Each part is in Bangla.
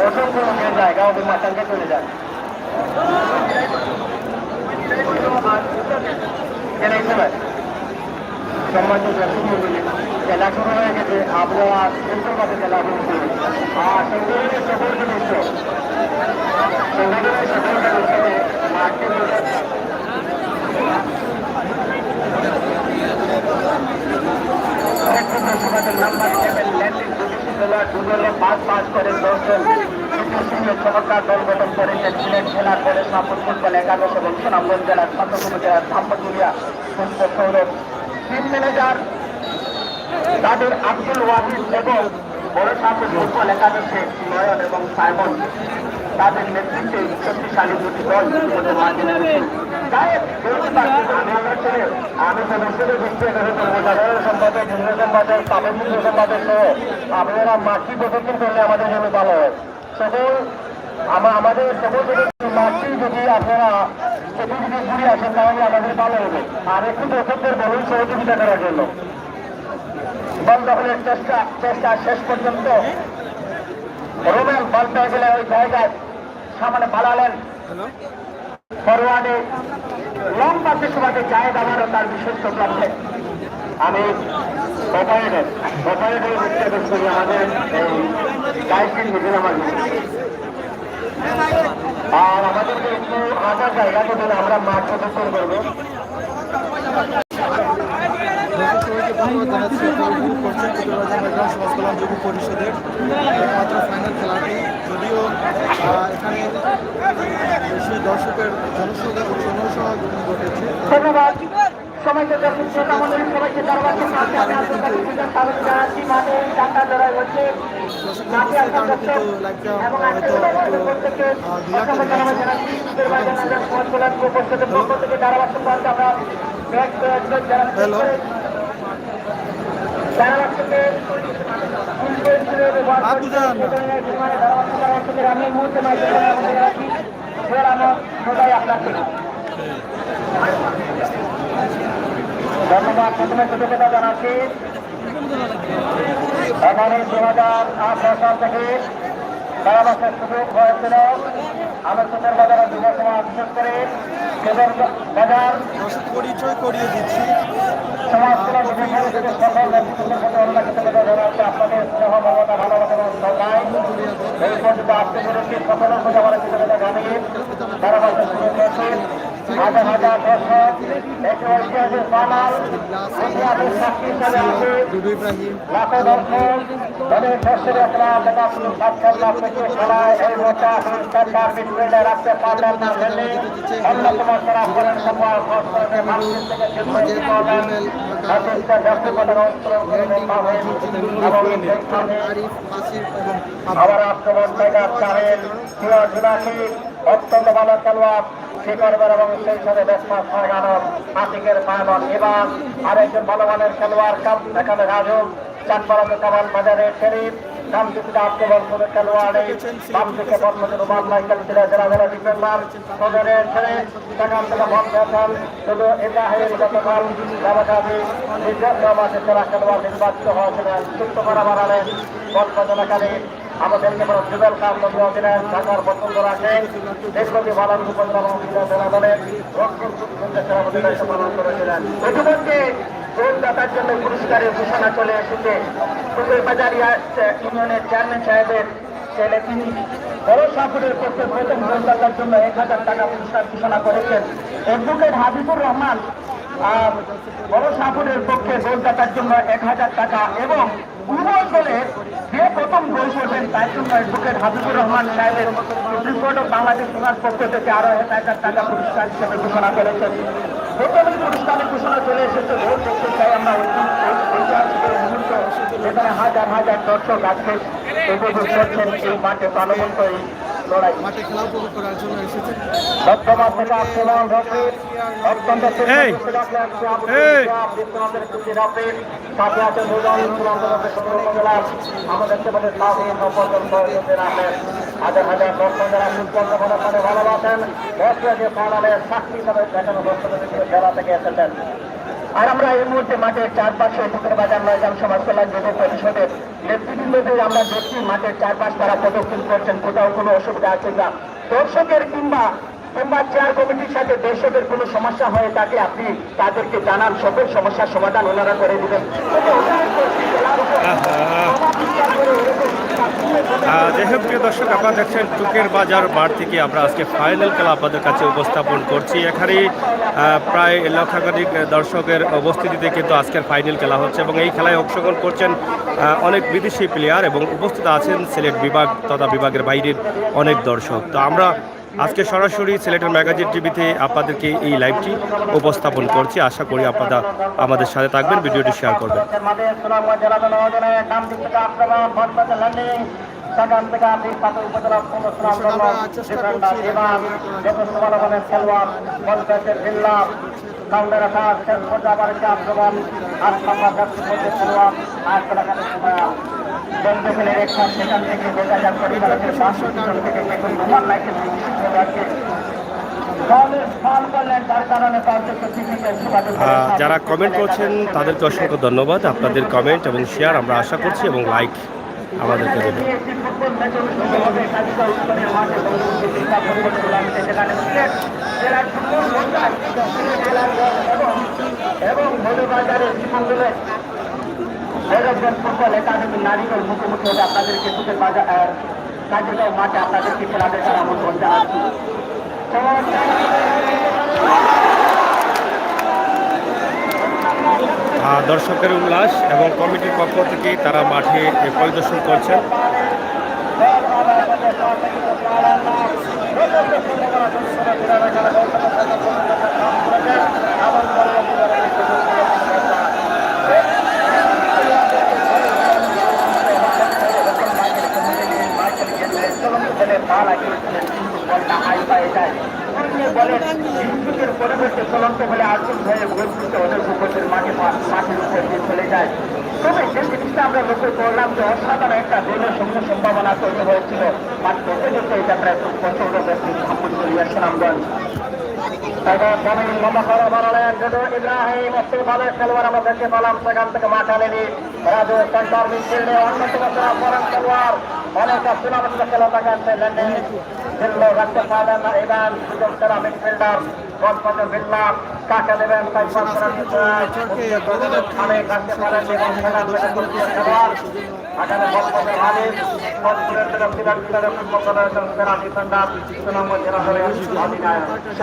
অসংখ্য লোকের জায়গা ওদের মাচানকে চলে যায় সম্মানিত দর্শক মন্ডলী খেলা শুরু হয়ে গেছে আবহাওয়া সুন্দর মাঠে খেলা হচ্ছে আর সৌন্দর্যের সকলকে দৃশ্য সৌন্দর্যের সকলকে দৃশ্যে মাঠকে পাস করেন দর্শন চমৎকার দল গঠন করেছেন সিলেট জেলার বলে সাপুর ফুটবল একাদশ এবং সুনামগঞ্জ জেলার ছাত্রপুর জেলার ধাম্পাটুলিয়া ফুটবল সৌরভ টিম ম্যানেজার তাদের আব্দুল ওয়াহিদ এবং বড় সাপুর ফুটবল একাদশে নয়ন এবং সাইমন তাদের নেতৃত্বে শক্তিশালী দুটি দল আমি সদস্যদের ভিত্তিতে সাধারণ সম্পাদক কেন্দ্র সম্পাদক সাবেক সম্পাদক সহ আপনারা মাঠটি প্রদর্শন করলে আমাদের জন্য ভালো হয় সকল আমাদের সকল মাঠটি যদি আপনারা চতুর্দিকে ঘুরে আসেন তাহলে আমাদের ভালো হবে আর একটু দর্শকদের বলুন সহযোগিতা করার জন্য বল দখলের চেষ্টা শেষ পর্যন্ত রোমেল বল পেয়ে গেলে ওই জায়গায় সামনে পালালেন ফরওয়ার্ডে লং পাসের সময় জায়েদ আমারও তার বিশ্বস্ত প্রাপ্তে আমি অপারেটর উচ্চারণ করি আমাদের এই গাইডকে নিজের আমার আর আমাদেরকে একটু আধার জায়গাকে দিলে আমরা মাঠ প্রদর্শন করবো যুব পরিষদের একমাত্র ফাইনাল খেলাটি যদিও এখানে বেশি দর্শকের জনসমাগম ঘটেছে। ধন্যবাদ সবাইকে সবাইকে আমি মুহূর্তে ধন্যবাদ প্রথমে কৃতজ্ঞতা জানাচ্ছি এখানে 2008 সাল থেকে ধারাবাসের সুযোগ হয়েছিল আলোচনার বাজারে যুব সমাজ বিশেষ করে কেবল বাজার পরিচয় করিয়ে দিচ্ছি সমাজগুলো বিভিন্ন থেকে সকল ব্যক্তিত্বের সাথে অন্য কৃতজ্ঞতা জানাচ্ছি আপনাদের স্নেহ মমতা ভালোবাসা এবং শ্রদ্ধায় এই পর্যন্ত আসতে পেরেছি সকলের প্রতি আমার কৃতজ্ঞতা জানিয়ে ধারাবাসের সুযোগ হয়েছে হাজার হাজার দর্শক একটি ঐতিহাসিক বানাল ইতিহাসের সাক্ষী হিসাবে আছে লাখো দর্শক তাদের দর্শকের সাক্ষাৎকার থেকে খেলায় এই মোটা সরকার মিডফিল্ডে রাখতে পারলেন না খেলে অন্যতম তারা করেন সফল মানুষের থেকে আবার আক্রমণ টাইগার চাহেন অত্যন্ত ভালো খেলোয়াড় শিকরবার এবং সেই সাথে ব্যাটসম্যান ফারগানন আতিকের পায়মন এবার আরেকজন ভালো মানের খেলোয়াড় এখানে রাজু চাঁদপাড়াতে কামাল বাজারের শরীফ নাম কিছুটা আক্রমণ করে খেলোয়াড় বাম থেকে বর্তমানে রুমান মাইকেল ছিল জেলা ডিফেন্ডার সদরের শরীফ সেখান থেকে বন্ধ হন শুধু ইব্রাহিম গতকাল রাবাকাবি নিজস্ব মাঠে সেরা খেলোয়াড় নির্বাচিত হয়েছিলেন সুস্থ করা বাড়ালেন বল প্রযোজনাকারী আমাদেরকে বড় জুবেল খান নদী অধিনায়ক ঢাকার পছন্দ রাখেন দেশপতি বালান উপজেলা জেলা দলের পালন করেছিলেন ইতিমধ্যে গোলদাতার জন্য পুরস্কারের ঘোষণা চলে এসেছে বাজারিয়া ইউনিয়নের চেয়ারম্যান সাহেবের ছেলে তিনি বড় সাপুরের পক্ষে প্রথম গোলদাতার জন্য 1000 টাকা পুরস্কার ঘোষণা করেছেন অ্যাডভোকেট হাবিবুর রহমান বড় সাপুরের পক্ষে গোলদাতার জন্য 1000 টাকা এবং উভয় দলের যে প্রথম গোল করবেন তার জন্য অ্যাডভোকেট হাবিবুর রহমান সাহেবের বাংলাদেশ সমাজ পক্ষ থেকে আরো 1000 টাকা পুরস্কার হিসেবে ঘোষণা করেছেন প্রথমে পুরস্কারের ঘোষণা চলে এসেছে ভোট দেখতে চাই আমরা মুহূর্ত যেখানে হাজার হাজার দর্শক আজকে উপভোগ করছেন এই মাঠে প্রাণবন্ত এই লড়াই মাঠে খেলা উপভোগ করার জন্য এসেছে বর্তমান থেকে আক্রমণ রফি অত্যন্ত সাথে আছে আমাদের সেখানে হাজার হাজার দর্শক যারা ফুটবল ভালোবাসেন দর্শকের ফাইনালে সাক্ষী হিসাবে দেখানো দর্শকের খেলা থেকে এসেছেন আর আমরা এই মুহূর্তে মাঠের চারপাশে পুকুর বাজার ময়দান সমাজ কল্যাণ যুব পরিষদের নেতৃবৃন্দদের আমরা দেখছি মাঠের চারপাশ তারা প্রদক্ষিণ করছেন, কোথাও কোনো অসুবিধা আছে না। দর্শকের কিংবা চেয়ার কমিটির সাথে দর্শকের কোনো সমস্যা হয়ে থাকে আপনি তাদেরকে জানান, সকল সমস্যার সমাধান ওনারা করে দিবেন। যাই হোক প্রিয় দর্শক, আপনারা দেখছেন টুকের বাজার মাঠ থেকে আমরা আজকে ফাইনাল খেলা আপনাদের কাছে উপস্থাপন করছি। এখানে প্রায় লক্ষাধিক দর্শকের উপস্থিতিতে কিন্তু আজকের ফাইনাল খেলা হচ্ছে এবং এই খেলায় অংশগ্রহণ করছেন অনেক বিদেশি প্লেয়ার এবং উপস্থিত আছেন সিলেট বিভাগ তথা বিভাগের বাইরের অনেক দর্শক। তো আমরা আজকে সরাসরি সিলেটের ম্যাগাজিন টিভিতে আপনাদেরকে এই লাইভটি উপস্থাপন করছি। আশা করি আপনারা আমাদের সাথে থাকবেন, ভিডিওটি শেয়ার করবেন। সেখান থেকে দেখা যাক পরিবারের 500 জন থেকে দেখুন ঘুমান লাইকে যারা কমেন্ট করছেন তাদেরকে অসংখ্য ধন্যবাদ। আপনাদের কমেন্ট এবং শেয়ার আমরা আশা করছি এবং লাইক আমাদেরকে দেবেন। এবং মৌলবাজারের ফুটবল একাডেমি নারীদের মুখোমুখি হলে আপনাদেরকে টুকের বাজার কার্যক্রম মাঠে আপনাদেরকে খেলা দেখার আমন্ত্রণ জানাচ্ছি। দর্শকের উল্লাস এবং কমিটির পক্ষ থেকে তারা মাঠে পরিদর্শন করছেন। পরিবর্তে চলন্ত বলে আর্থিক হয়ে ঘুরতে ওদের উপরের মাঠের উপর দিয়ে চলে যায়। তবে যে জিনিসটা আমরা লক্ষ্য করলাম যে অসাধারণ একটা দলীয় সম্ভাবনা তৈরি হয়েছিল, মাঠ করতে করতে এটা প্রায় খুব প্রচন্ড ব্যক্তি সম্পূর্ণ চলিয়ে সুনামগঞ্জ। ইব্রাহিম ভালো খেলোয়াড় আমাদেরকে বললাম, সেখান থেকে মাঠা নেনি রাজু সেন্টার মিডফিল্ডে অন্যতম খেলোয়াড় অনেক সুনামগঞ্জ খেলা দেখাচ্ছে। রাখতে পারলেন না এবার সুযোগ সেরা মিডফিল্ডার গল্পতে বিল্লাম কাকে দেবেন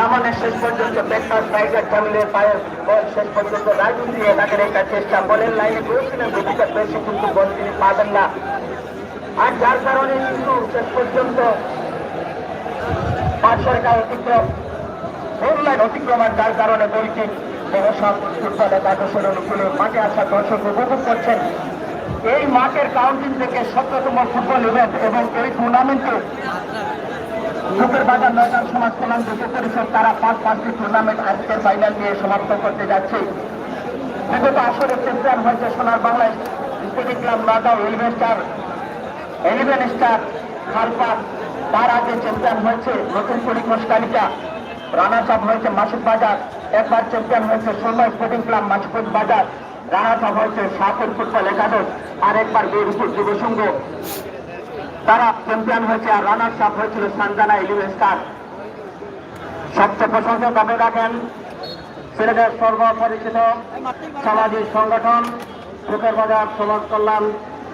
সামনে শেষ পর্যন্ত শেষ পর্যন্ত রাজু দিয়ে তাদের একটা চেষ্টা বলের লাইনে করেছিলেন, দুটিটা বেশি কিন্তু বল তিনি পাবেন না। আর যার কারণে কিন্তু শেষ পর্যন্ত সরকার অতিক্রমের যার কারণে বলছি মাঠে আসা দর্শক উপভোগ করছেন। এই মাঠের কাউন্টিং থেকে 17তম ফুটবল ইভেন্ট এবং এই টুর্নামেন্টে টুকের বাজার ময়দান সমাজ কল্যাণ যুব পরিষদ তারা 5টি টুর্নামেন্ট আজকের ফাইনাল নিয়ে সমাপ্ত করতে যাচ্ছে। বিগত আসরে চ্যাম্পিয়ন হয়েছে Sonar Bangla sporting club Nagaon, 11 star Khalpat. তার আগে চ্যাম্পিয়ন হয়েছে নতুন পরিকোষ তালিকা, রানার্স আপ হয়েছে মাসুদ বাজার। একবার চ্যাম্পিয়ন হয়েছে সোলমা স্পোর্টিং ক্লাব মাসুদ বাজার, রানার্স আপ হয়েছে সাফল ফুটবল একাদশ। আর একবার বেরুপুর যুব সংঘ তারা চ্যাম্পিয়ন হয়েছে, আর রানার্স আপ হয়েছিল সানজানা 11 স্টার। সবচেয়ে প্রশংসা আপনি রাখেন সিলেটের সর্বপরিচিত সামাজিক সংগঠন টুকের বাজার সমাজ কল্যাণ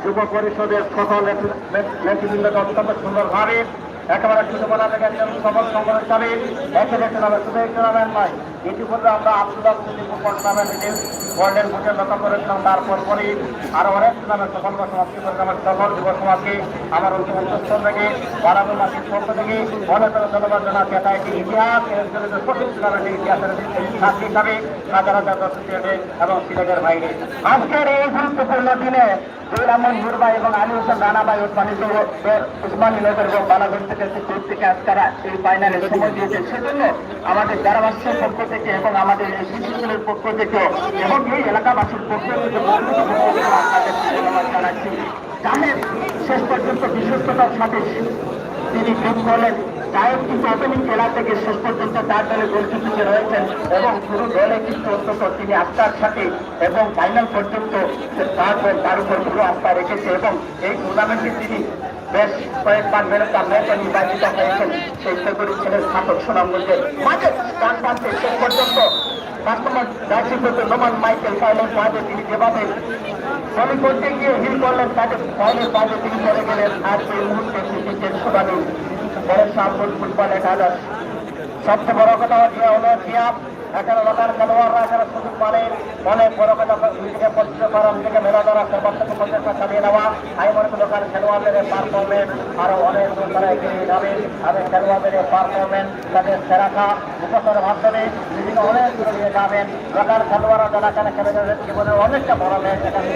যুব পরিষদের সকল নেতৃবৃন্দ অত্যন্ত সুন্দরভাবে একেবারে ছোটবেলা থেকে একজন সফল সংগঠন হিসাবে শুধু এই টুর্নামেন্ট নয়, ইতিপূর্বে আমরা আব্দুল্লাহ ফুটবল টুর্নামেন্টে গোল্ডেন বুটের লক্ষ্য করেছিলাম। তারপর পরেই আরো অনেক টুর্নামেন্ট সফল সমাপ্তি করে আমার সকল যুব সমাজকে আমার অন্তঃস্থল থেকে বারাবুল মাসির পক্ষ থেকে অনেক ধন্যবাদ জানাচ্ছি। এটা একটি ইতিহাস সঠিক টুর্নামেন্টের ইতিহাসের সাক্ষী হিসাবে হাজার হাজার দর্শক এবং সিলেটের বাইরে আজকের এই গুরুত্বপূর্ণ দিনে রহমান মুরবা এবং আলী হোসেন রানাবাই উসমানী নগর এবং বালাগঞ্জ থেকে আজকারা এই ফাইনালে সময় দিয়েছে। সেজন্য আমাদের যারাবাসীর পক্ষ থেকে এবং আমাদের এই শিশুদের পক্ষ থেকে এবং এই এলাকাবাসীর পক্ষ থেকে ধন্যবাদ জানাচ্ছি। জানেন শেষ পর্যন্ত বিশ্বস্ততার সাথে তিনি যোগ করলেন সাহেব কিন্তু ওপেনিং খেলা থেকে শেষ পর্যন্ত তার দলে গোলকিপিংয়ে রয়েছেন এবং পুরো দলে কিন্তু অন্তত তিনি আস্থার সাথে এবং ফাইনাল পর্যন্ত তার উপর পুরো আস্থা রেখেছে এবং এই টুর্নামেন্টে তিনি বেশ কয়েকবার ম্যাচ নির্বাচিত হয়েছেন সেই ফেব্রুয়ারি ছেলের স্থাপক সুনামগঞ্জের মাঝে ডান প্রান্তে শেষ পর্যন্ত কাস্টমার দায়িত্ব করতে নোমান মাইকেল ফাইনাল মাঝে তিনি যেভাবে বলি করতে গিয়ে হিল করলেন তাকে ফাইনাল মাঝে তিনি করে গেলেন আর এই মুহূর্তে ক্রিকেটের সুবাদী বড় সাফল ফুটবল একাদশ সবচেয়ে বড় কথা হচ্ছে হলো জিয়া এখানে লোকাল খেলোয়াড়রা এখানে সুযোগ মানে অনেক বড় কথা নিজেকে পরিচিত করা নিজেকে মেলা ধরা সর্বাত্মক প্রচেষ্টা চালিয়ে নেওয়া আমি মনে করি লোকাল খেলোয়াড়দের পারফরমেন্স আরো অনেক তারা এগিয়ে যাবে তাদের খেলোয়াড়দের পারফরমেন্স তাদের সেরাকা উপস্থিতের মাধ্যমে বিভিন্ন অনেক এগিয়ে যাবেন লোকাল খেলোয়াড়রা যারা এখানে খেলে যাদের জীবনের অনেকটা বড় ম্যাচ এখানে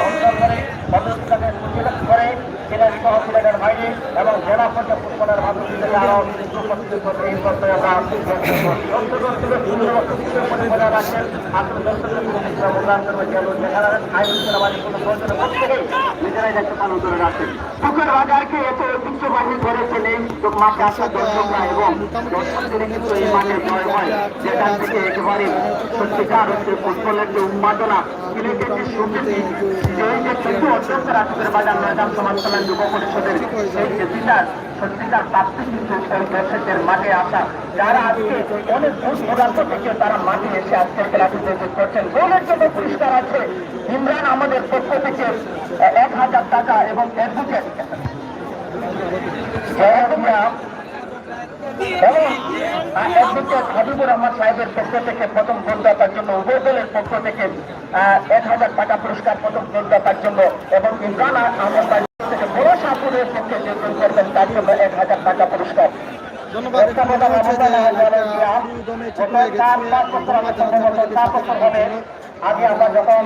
অর্জন করে পদক্ষেপে সিলেক্ট করে সিলেট সহ সিলেটের বাইরে এবং জেলা পর্যায়ে ফুটবলের মাধ্যমে আরো উপস্থিত করবে এই পর্যায়ে আমরা নিজেরাই দায়িত্ব পালন করে রাখছেন পুকুর বাজারকে এত ঐতিহ্যবাহী করেছেন এই মাঠে আসা দর্শকরা এবং দর্শকদের কিন্তু এই মাঠে জয় হয় যেখান থেকে একেবারে সত্যিকার হচ্ছে ফুটবলের যে উন্মাদনা সিলেটের যে সুন্দরী যে কিন্তু অত্যন্ত রাজুকের বাজার ময়দান সমাজ কল্যাণ যুব পরিষদের সেই জেতার সত্যিকার প্রাপ্তি কিন্তু এই দর্শকের মাঠে আসা যারা আজকে অনেক দূর দূরান্ত থেকে তারা মাঠে এসে আজকের খেলাটি উপভোগ করছেন গোলের জন্য পুরস্কার আছে ইমরান আমাদের পক্ষ থেকে 1000 টাকা এবং অ্যাডভোকেট হাবিবুর রহমান সাহেবের পক্ষ থেকে প্রথম গোলদাতার জন্য উভয় দলের পক্ষ থেকে 1000 টাকা পুরস্কার প্রথম গোলদাতার জন্য এবং ইমরান আহমদ থেকে বড় সাপুরের পক্ষে যে গোল করবেন তার জন্য 1000 টাকা পুরস্কার আগে আমরা যখন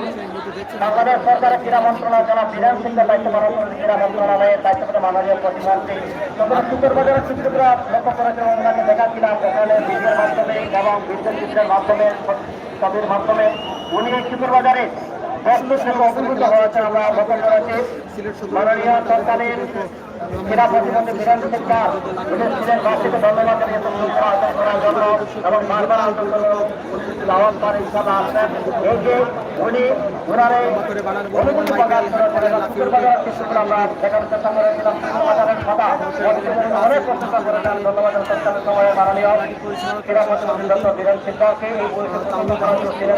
বাংলাদেশ সরকারের ক্রীড়া মন্ত্রণালয় জনাব বিধান সিংহ দায়িত্ব পালন করেন ক্রীড়া মন্ত্রণালয়ের দায়িত্ব মাননীয় প্রতিমন্ত্রী তখন শুক্রবাজারের শিক্ষকরা লক্ষ্য করেছেন ওনাকে দেখাচ্ছিলাম ওখানে ভিডিওর মাধ্যমে এবং ভিডিও চিত্রের মাধ্যমে ছবির মাধ্যমে উনি এই শুক্রবাজারে অভিভূত হয়েছে আমরা লক্ষ্য করেছি মাননীয় সরকারের ক্রীড়া প্রতিমন্ত্রী বীরেন সিংহা উনি ছিলেন বার্ষিক ধন্যবাদ করার জন্য এবং বারবার আহ্বান হিসাবে আসছেন এই যে উনি ওনারে অনুমতি প্রকাশ করেছেন শুক্রবাজার শিশুগুলো আমরা দেখার চেষ্টা করেছিলাম শুক্রবাজারের কথা অনেক প্রশংসা করেছেন ধন্যবাদ সরকারের সময়ে মাননীয় ক্রীড়া প্রতিমন্ত্রী ডক্টর বীরেন সিংহকে এই পরিষদ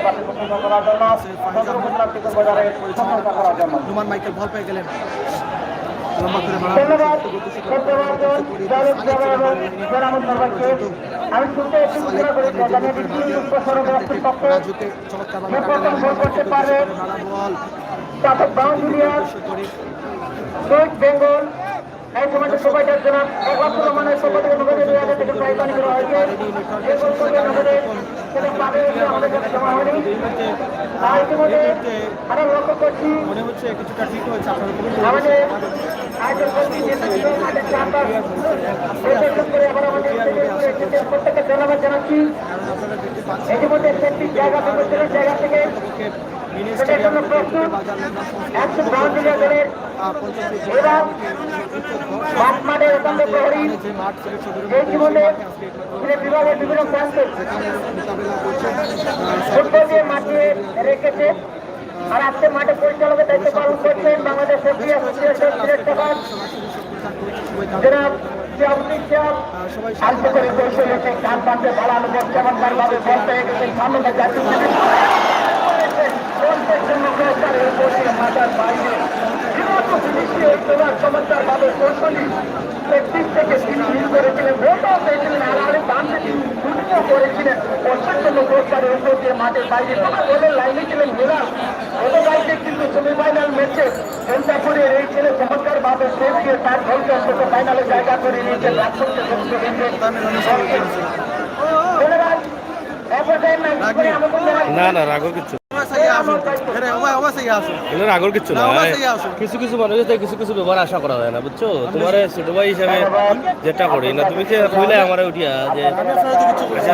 পাশে প্রশংসা করার জন্য শুক্রবাজারে প্রশংসা করার জন্য মাইকেল ভল পেয়ে গেলেন ধন্যবাদ আমি শুনতে একটু ঘোষণা করেছি করতে পারে বেঙ্গল এই সময়টা সবাইটার জন্য 1 লাখ রহমানের পক্ষ থেকে 90,000 থেকে প্রায় পানি করা হয়েছে সেটা পাবে আমাদের কাছে জমা হয়নি তাই ইতিমধ্যে আমরা লক্ষ্য করছি মনে হচ্ছে কিছুটা ঠিক হয়েছে আমাদের আয়োজন কমিটি নেতৃত্ব আমাদের চারপাশ করে আবার আমাদের প্রত্যেককে ধন্যবাদ জানাচ্ছি ইতিমধ্যে সেটি জায়গা থেকে সেটার জন্য প্রস্তুত 152 জনের এবং মাঠের একান্ত প্রহরী এই জীবনে বিভাগের বিভিন্ন প্রান্তে ফুটবল দিয়ে মাঠে রেখেছে আর আজকে মাঠে পরিচালকের দায়িত্ব পালন করছেন বাংলাদেশ সেফটি অ্যাসোসিয়েশন সিলেট জনাব আলতো করে কৌশল এসে কান পাতে বাড়ানো চমৎকার ভাবে বল পেয়ে গেছেন সামনে জাতীয় মাথার বাইরে চমৎকার ভাবে কৌশলী থেকে তিনি হিল করেছিলেন ভোটও পেয়েছিলেন আড়ালে বামে দুটিও করেছিলেন প্রচন্ড পুরস্কারের উপর দিয়ে মাঠের বাইরে তবে ওদের লাইনে ছিলেন মিলাল ওদের বাইরে কিন্তু সেমিফাইনাল ম্যাচে ঘণ্টাপুরের এই ছেলে চমৎকার ভাবে সেভ দিয়ে তার দলকে অন্তত ফাইনালে জায়গা করে নিয়েছেন রাজশাহীতে না রাগর কিচ্ছু রাগর কিচ্ছু না কিছু কিছু মানুষ কিছু কিছু ব্যবহার আশা করা যায় না বুঝছো তোমার ছোট ভাই হিসাবে যেটা করি না তুমি যে কইলে আমার উঠিয়া যে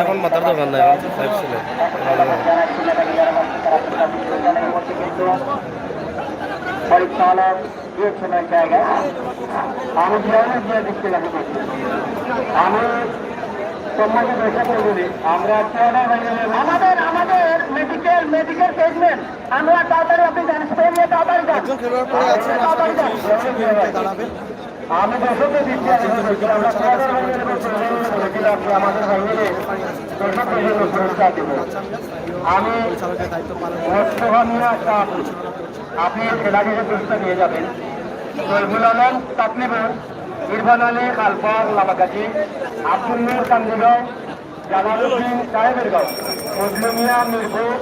এখন মাথার দোকান নাই পরিচালক দিয়েছেন জায়গায় আমি জিয়ানের জিয়া দেখতে লাগি আমি সম্মানিত দর্শক মন্ডলী, আমরা আমাদের আমাদের মেডিকেল ট্রিটমেন্ট আমরা তাড়াতাড়ি আপনি জানেন স্পেনিয়া তাড়াতাড়ি যান। একজন খেলোয়াড় পড়ে আছে দাঁড়াবেন। আমি দর্শকদের দিচ্ছি আমাদের ভাইয়েরে দর্শকদের জন্য পুরস্কার দেব। আমি পরিচালকের দায়িত্ব পালন আপনি খেলাকে পুরস্কার নিয়ে যাবেন। শহীদুল আলম তাকলিবুল, ইরফান আলী খালপার লামাকাজি, আব্দুল নূর কান্দিগাঁও, জালালউদ্দিন সাহেবেরগাঁও, মজলুমিয়া মিরপুর,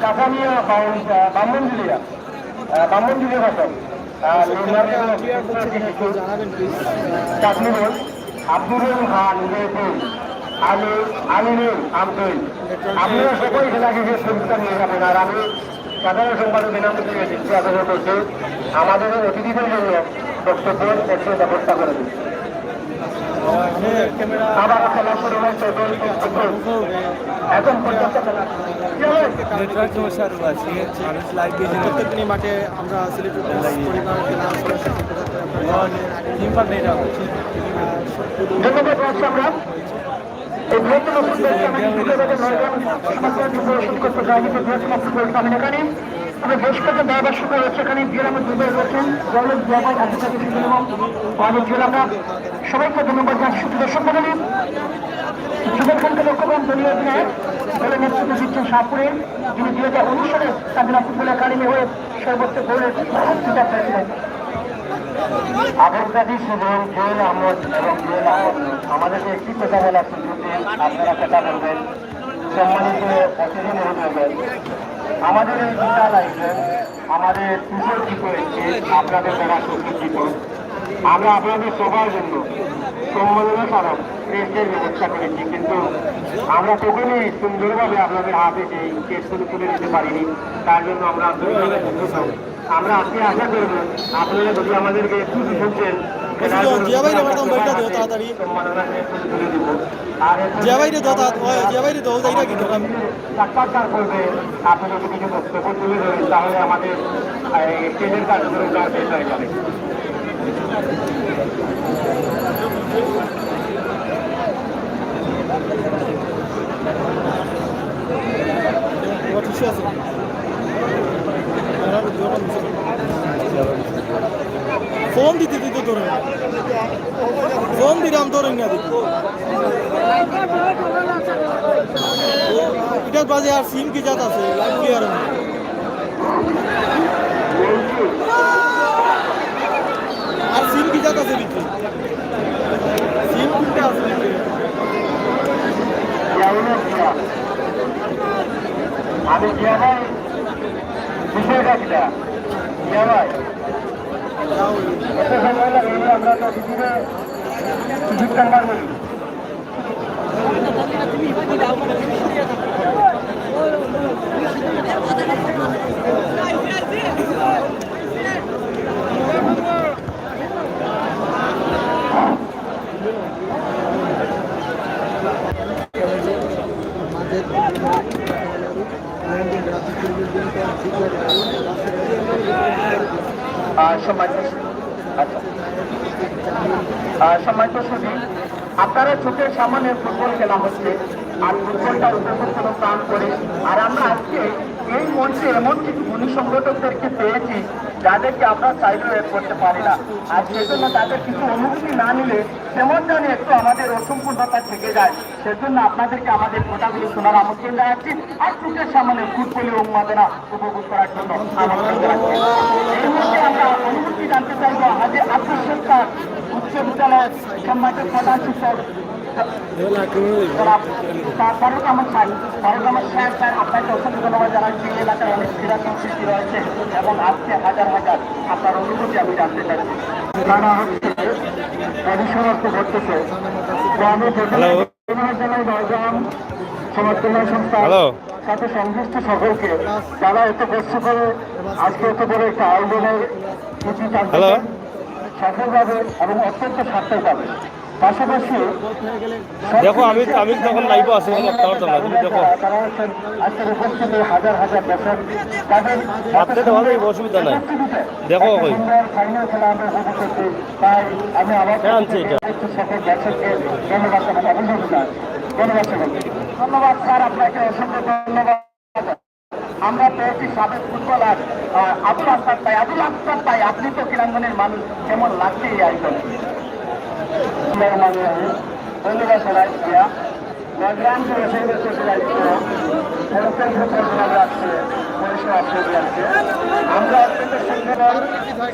কাকামিয়া বামনজুলিয়া ভাষণ, জানাবেন প্লিজ। তাকলিবুল, আব্দুল খান মেহবুব, আলিনুর আব্দুল। আপনারা সকল খেলাকে পুরস্কার নিয়ে যাবেন। আর আমি সাধারণ সম্পাদক বিনামূল্যে দিচ্ছি আগ্রহ করছি আমাদের অতিথিদের জন্য বক্তব্য একটু ব্যবস্থা করে দিন। আবার খেলা শুরু হয়েছে এখন পর্যন্ত প্রত্যেকদিনই মাঠে আমরা সিলেটের ধন্যবাদ রাখছি আমরা এই বৃহত্তম আমি এখানে আমরা বেশ কয়েকজন ব্যবসায়ী রয়েছে এখানে জেলামের দুর্বল রয়েছেন জলের ব্যাপার আমাদের জেলা আমরা সবাইকে ধন্যবাদ জানাচ্ছি। দর্শক মন্ডলী, যুবক খানকে লক্ষ্য করেন দলীয় অধিনায়ক দলে নেতৃত্ব দিচ্ছেন শাহপুরে, যিনি 2019 সালে কাজিরা ফুটবল একাডেমি হয়ে সর্বোচ্চ গোলের সুযোগ পেয়েছিলেন। আবুলকাদি সুজন, জুয়েল আহমদ এবং জুয়েল আহমদ আমাদেরকে একটি কথা বলার সুযোগ দিন, আপনারা কথা বলবেন। সম্মানিত অতিথি মহোদয়, আমাদের এই বিশাল আয়োজন আমাদের সুসজ্জিত হয়েছে আপনাদের দ্বারা সুসজ্জিত। আমরা আপনাদের সবার জন্য সম্মাননা স্মারক ক্রেস্টের ব্যবস্থা করেছি, কিন্তু আমরা কখনোই সুন্দরভাবে আপনাদের হাতে সেই ক্রেস্টগুলো তুলে দিতে পারিনি। তার জন্য আমরা আমরা আজকে আশা করব আপনারা যদি আমাদেরকে একটু শুনছেন সাক্ষাৎকার করবে, আপনি যদি কিছু বক্তব্য তুলে ধরেন তাহলে আমাদের স্টেজের কার্যক্রমটা শেষ হয়ে যাবে। ফোন দিতে দিতে ধরে ফোন দিলাম ধরেন না দিতে এটার বাজে আর সিম কি জাত আছে লাইভ ক্লিয়ার আর সিম কি জাত আছে দিতে সিম কোনটা আছে দিতে আমি জিয়া ভাই বিষয়টা কিনা জিয়া ভাই এত সময় লাগে আমরা তো বিভিন্ন সুযোগ কারবার করি। সম্মানিত সুধী, আপনারা চোখের সামনে ফুটবল খেলা হচ্ছে আর ফুটবলটার উপভোগ কোনো প্রাণ করে। আর আমরা আজকে এই মঞ্চে এমন কিছু গুণী সংগঠকদেরকে পেয়েছি যাদেরকে আমরা চাইলেও এর করতে পারি না। আর সেজন্য তাদের কিছু অনুভূতি না নিলে তেমন জানি একটু আমাদের অসম্পূর্ণতা থেকে যায়। সেজন্য আপনাদেরকে আমাদের কথাগুলো শোনার আমন্ত্রণ জানাচ্ছি আর চোখের সামনে ফুটবলের উন্মাদনা উপভোগ করার জন্য আমন্ত্রণ জানাচ্ছি। এই মুহূর্তে আমরা অনুভূতি জানতে চাইব আজকে আত্মসত্তার উচ্চ বিদ্যালয়ের সম্মানিত প্রধান শিক্ষক ফারুক আহমদ সাহেব স্যার আপনাকে অসংখ্য ধন্যবাদ জানাচ্ছি। এলাকায় অনেক ক্রীড়া সংস্কৃতি রয়েছে এবং আজকে হাজার হাজার আপনার অনুভূতি আমি জানতে চাইছি। তারা হচ্ছে অভিসরত্ব ঘটতেছে গ্রামে সমর্থনা সংস্থা সাথে সংশ্লিষ্ট সকলকে যারা এত কষ্ট করে আজকে এত বড় একটা আয়োজনের সফলভাবে এবং অত্যন্ত সার্থকভাবে পাশাপাশি দেখো আমি তখন লাইভ আছে দেখতে পারতাম না, তুমি দেখো তারা হচ্ছেন আজকের উপস্থিতি হাজার হাজার দর্শক তাদের হাতে দেওয়া যাবে, অসুবিধা নাই। দেখো কই ফাইনাল খেলা আমরা উপভোগ করছি, তাই আমি আমার হ্যাঁ, আনছি এটা। সকল দর্শককে ধন্যবাদ জানাতে অভিনন্দন জানাচ্ছি। ধন্যবাদ সকলকে। ধন্যবাদ স্যার, আপনাকে অসংখ্য ধন্যবাদ। আমরা পেয়েছি সাবেক ফুটবলার আবুল আফতাব ভাই, আপনি তো ক্রীড়াঙ্গনের মানুষ, কেমন লাগছে এই আয়োজনে? ধন্যবাদ সবাই। গ্রাম থেকে আমরা অত্যন্ত সুন্দর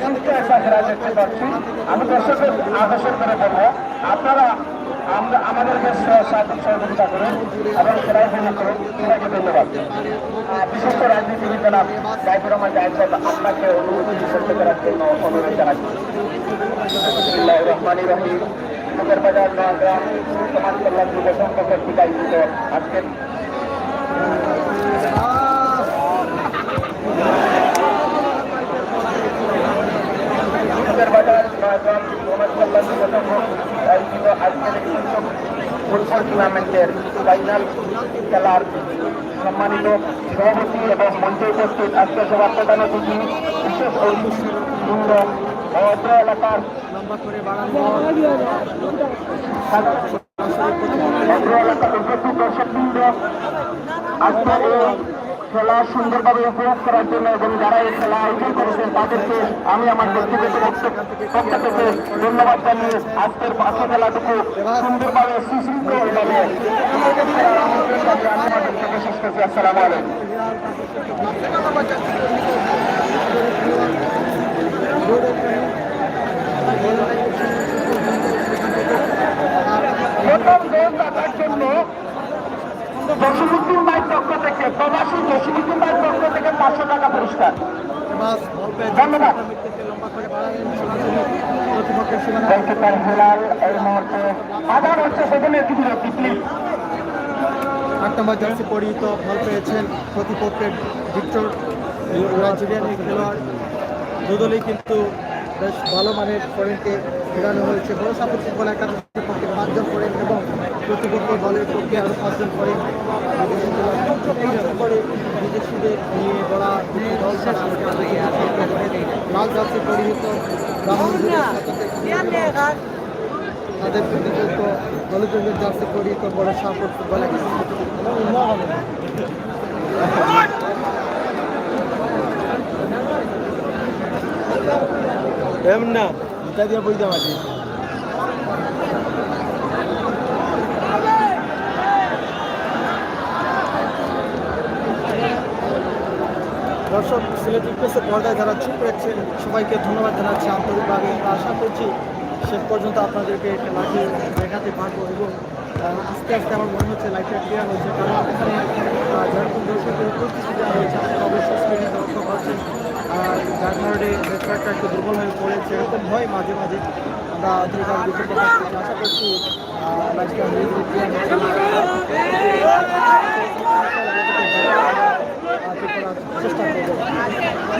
সুস্থ একটা খেলা দেখতে পাচ্ছি। আমি দর্শকের আকর্ষণ করে বলবো, আপনারা আমাদেরকে সার্বিক সহযোগিতা করুন এবং খেলায় উপভোগ করুন। সবাইকে ধন্যবাদ। বিশিষ্ট রাজনীতিবিদ জনাব জাহিদুর রহমান জাহিদ সাহেব, আপনাকে অনুমতি করতে করার জন্য অনুরোধ জানাচ্ছি। বিসমিল্লাহির রহমানির রহিম। টুকের বাজার নয়াগ্রাম সমাজ কল্যাণ যুব সংঘ কর্তৃক আয়োজিত আজকের টুকের বাজার নয়াগ্রাম সমাজ কল্যাণ যুব সংঘ আয়োজিত আজকের এই ফুটবল টুর্নামেন্টের ফাইনাল খেলার সম্মানিত সভাপতি এবং মঞ্চে উপস্থিত আজকে সভা প্রধান অতিথি বিশেষ অতিথিবৃন্দ অত্র এলাকার উপস্থিত দর্শকবৃন্দ, আজকে এই খেলা সুন্দরভাবে উপভোগ করার জন্য এবং যারা এই খেলা আয়োজন করেছেন তাদেরকে আমি আমার ব্যক্তিগত পক্ষ থেকে ধন্যবাদ জানিয়ে আজকের বাকি খেলাটুকু সুন্দরভাবে সুশৃঙ্খলভাবে আমি আমার বক্তব্য শেষ করছি। আসসালামু আলাইকুম। প্রথম গোল রাখার জন্য জসিমুদ্দিন ভাইয়ের পক্ষ থেকে, প্রবাসী জসিমুদ্দিন ভাইয়ের পক্ষ থেকে 500 টাকা পুরস্কার। ধন্যবাদ। গোলকিপার হেলাল এই মুহূর্তে আবার হচ্ছে সেখানে একটি বিরতি, প্লিজ। 8 নম্বর জার্সি পরিহিত ফল পেয়েছেন প্রতিপক্ষের ভিক্টর নাইজেরিয়ান এই খেলোয়াড়। দুদলেই কিন্তু বেশ ভালো মানের ফরেনকে ফেরানো হয়েছে। ভরসাপুর ফুটবল একাদশের পক্ষে 5 জন ফরেন এবং প্রতিপক্ষ দলের পক্ষে আরও 5 জন ফরেন করে বিদেশিদের নিয়ে গড়া দল ছাড়া লাল জার্সি পরিহিত তাদের প্রতিপক্ষ দলের জার্সি পরিহিত ভরসাপুর ফুটবল একাদশ। এমন না এটা দিয়ে বই দেওয়া আছে। দর্শক, সিলেট এক্সপ্রেসের পর্দায় যারা চুপ রয়েছেন সবাইকে ধন্যবাদ জানাচ্ছি আন্তরিকভাবে। আশা করছি শেষ পর্যন্ত আপনাদেরকে লাইভে দেখাতে পারবো এবং আস্তে আস্তে আমার মনে হচ্ছে লাইভটা ক্লিয়ার হয়েছে, কারণ এখানে যেরকম দর্শকের উপস্থিতি দেওয়া হয়েছে আপনারা অবশ্যই স্ক্রিনে লক্ষ্য করছেন। যার কারণে নেটওয়ার্কটা একটু দুর্বল হয়ে পড়েছে, এরকম হয় মাঝে মাঝে। আমরা আন্তরিকভাবে দুঃখ প্রকাশ করছি। আশা করছি লাইভটা ক্লিয়ার চেষ্টা করবো।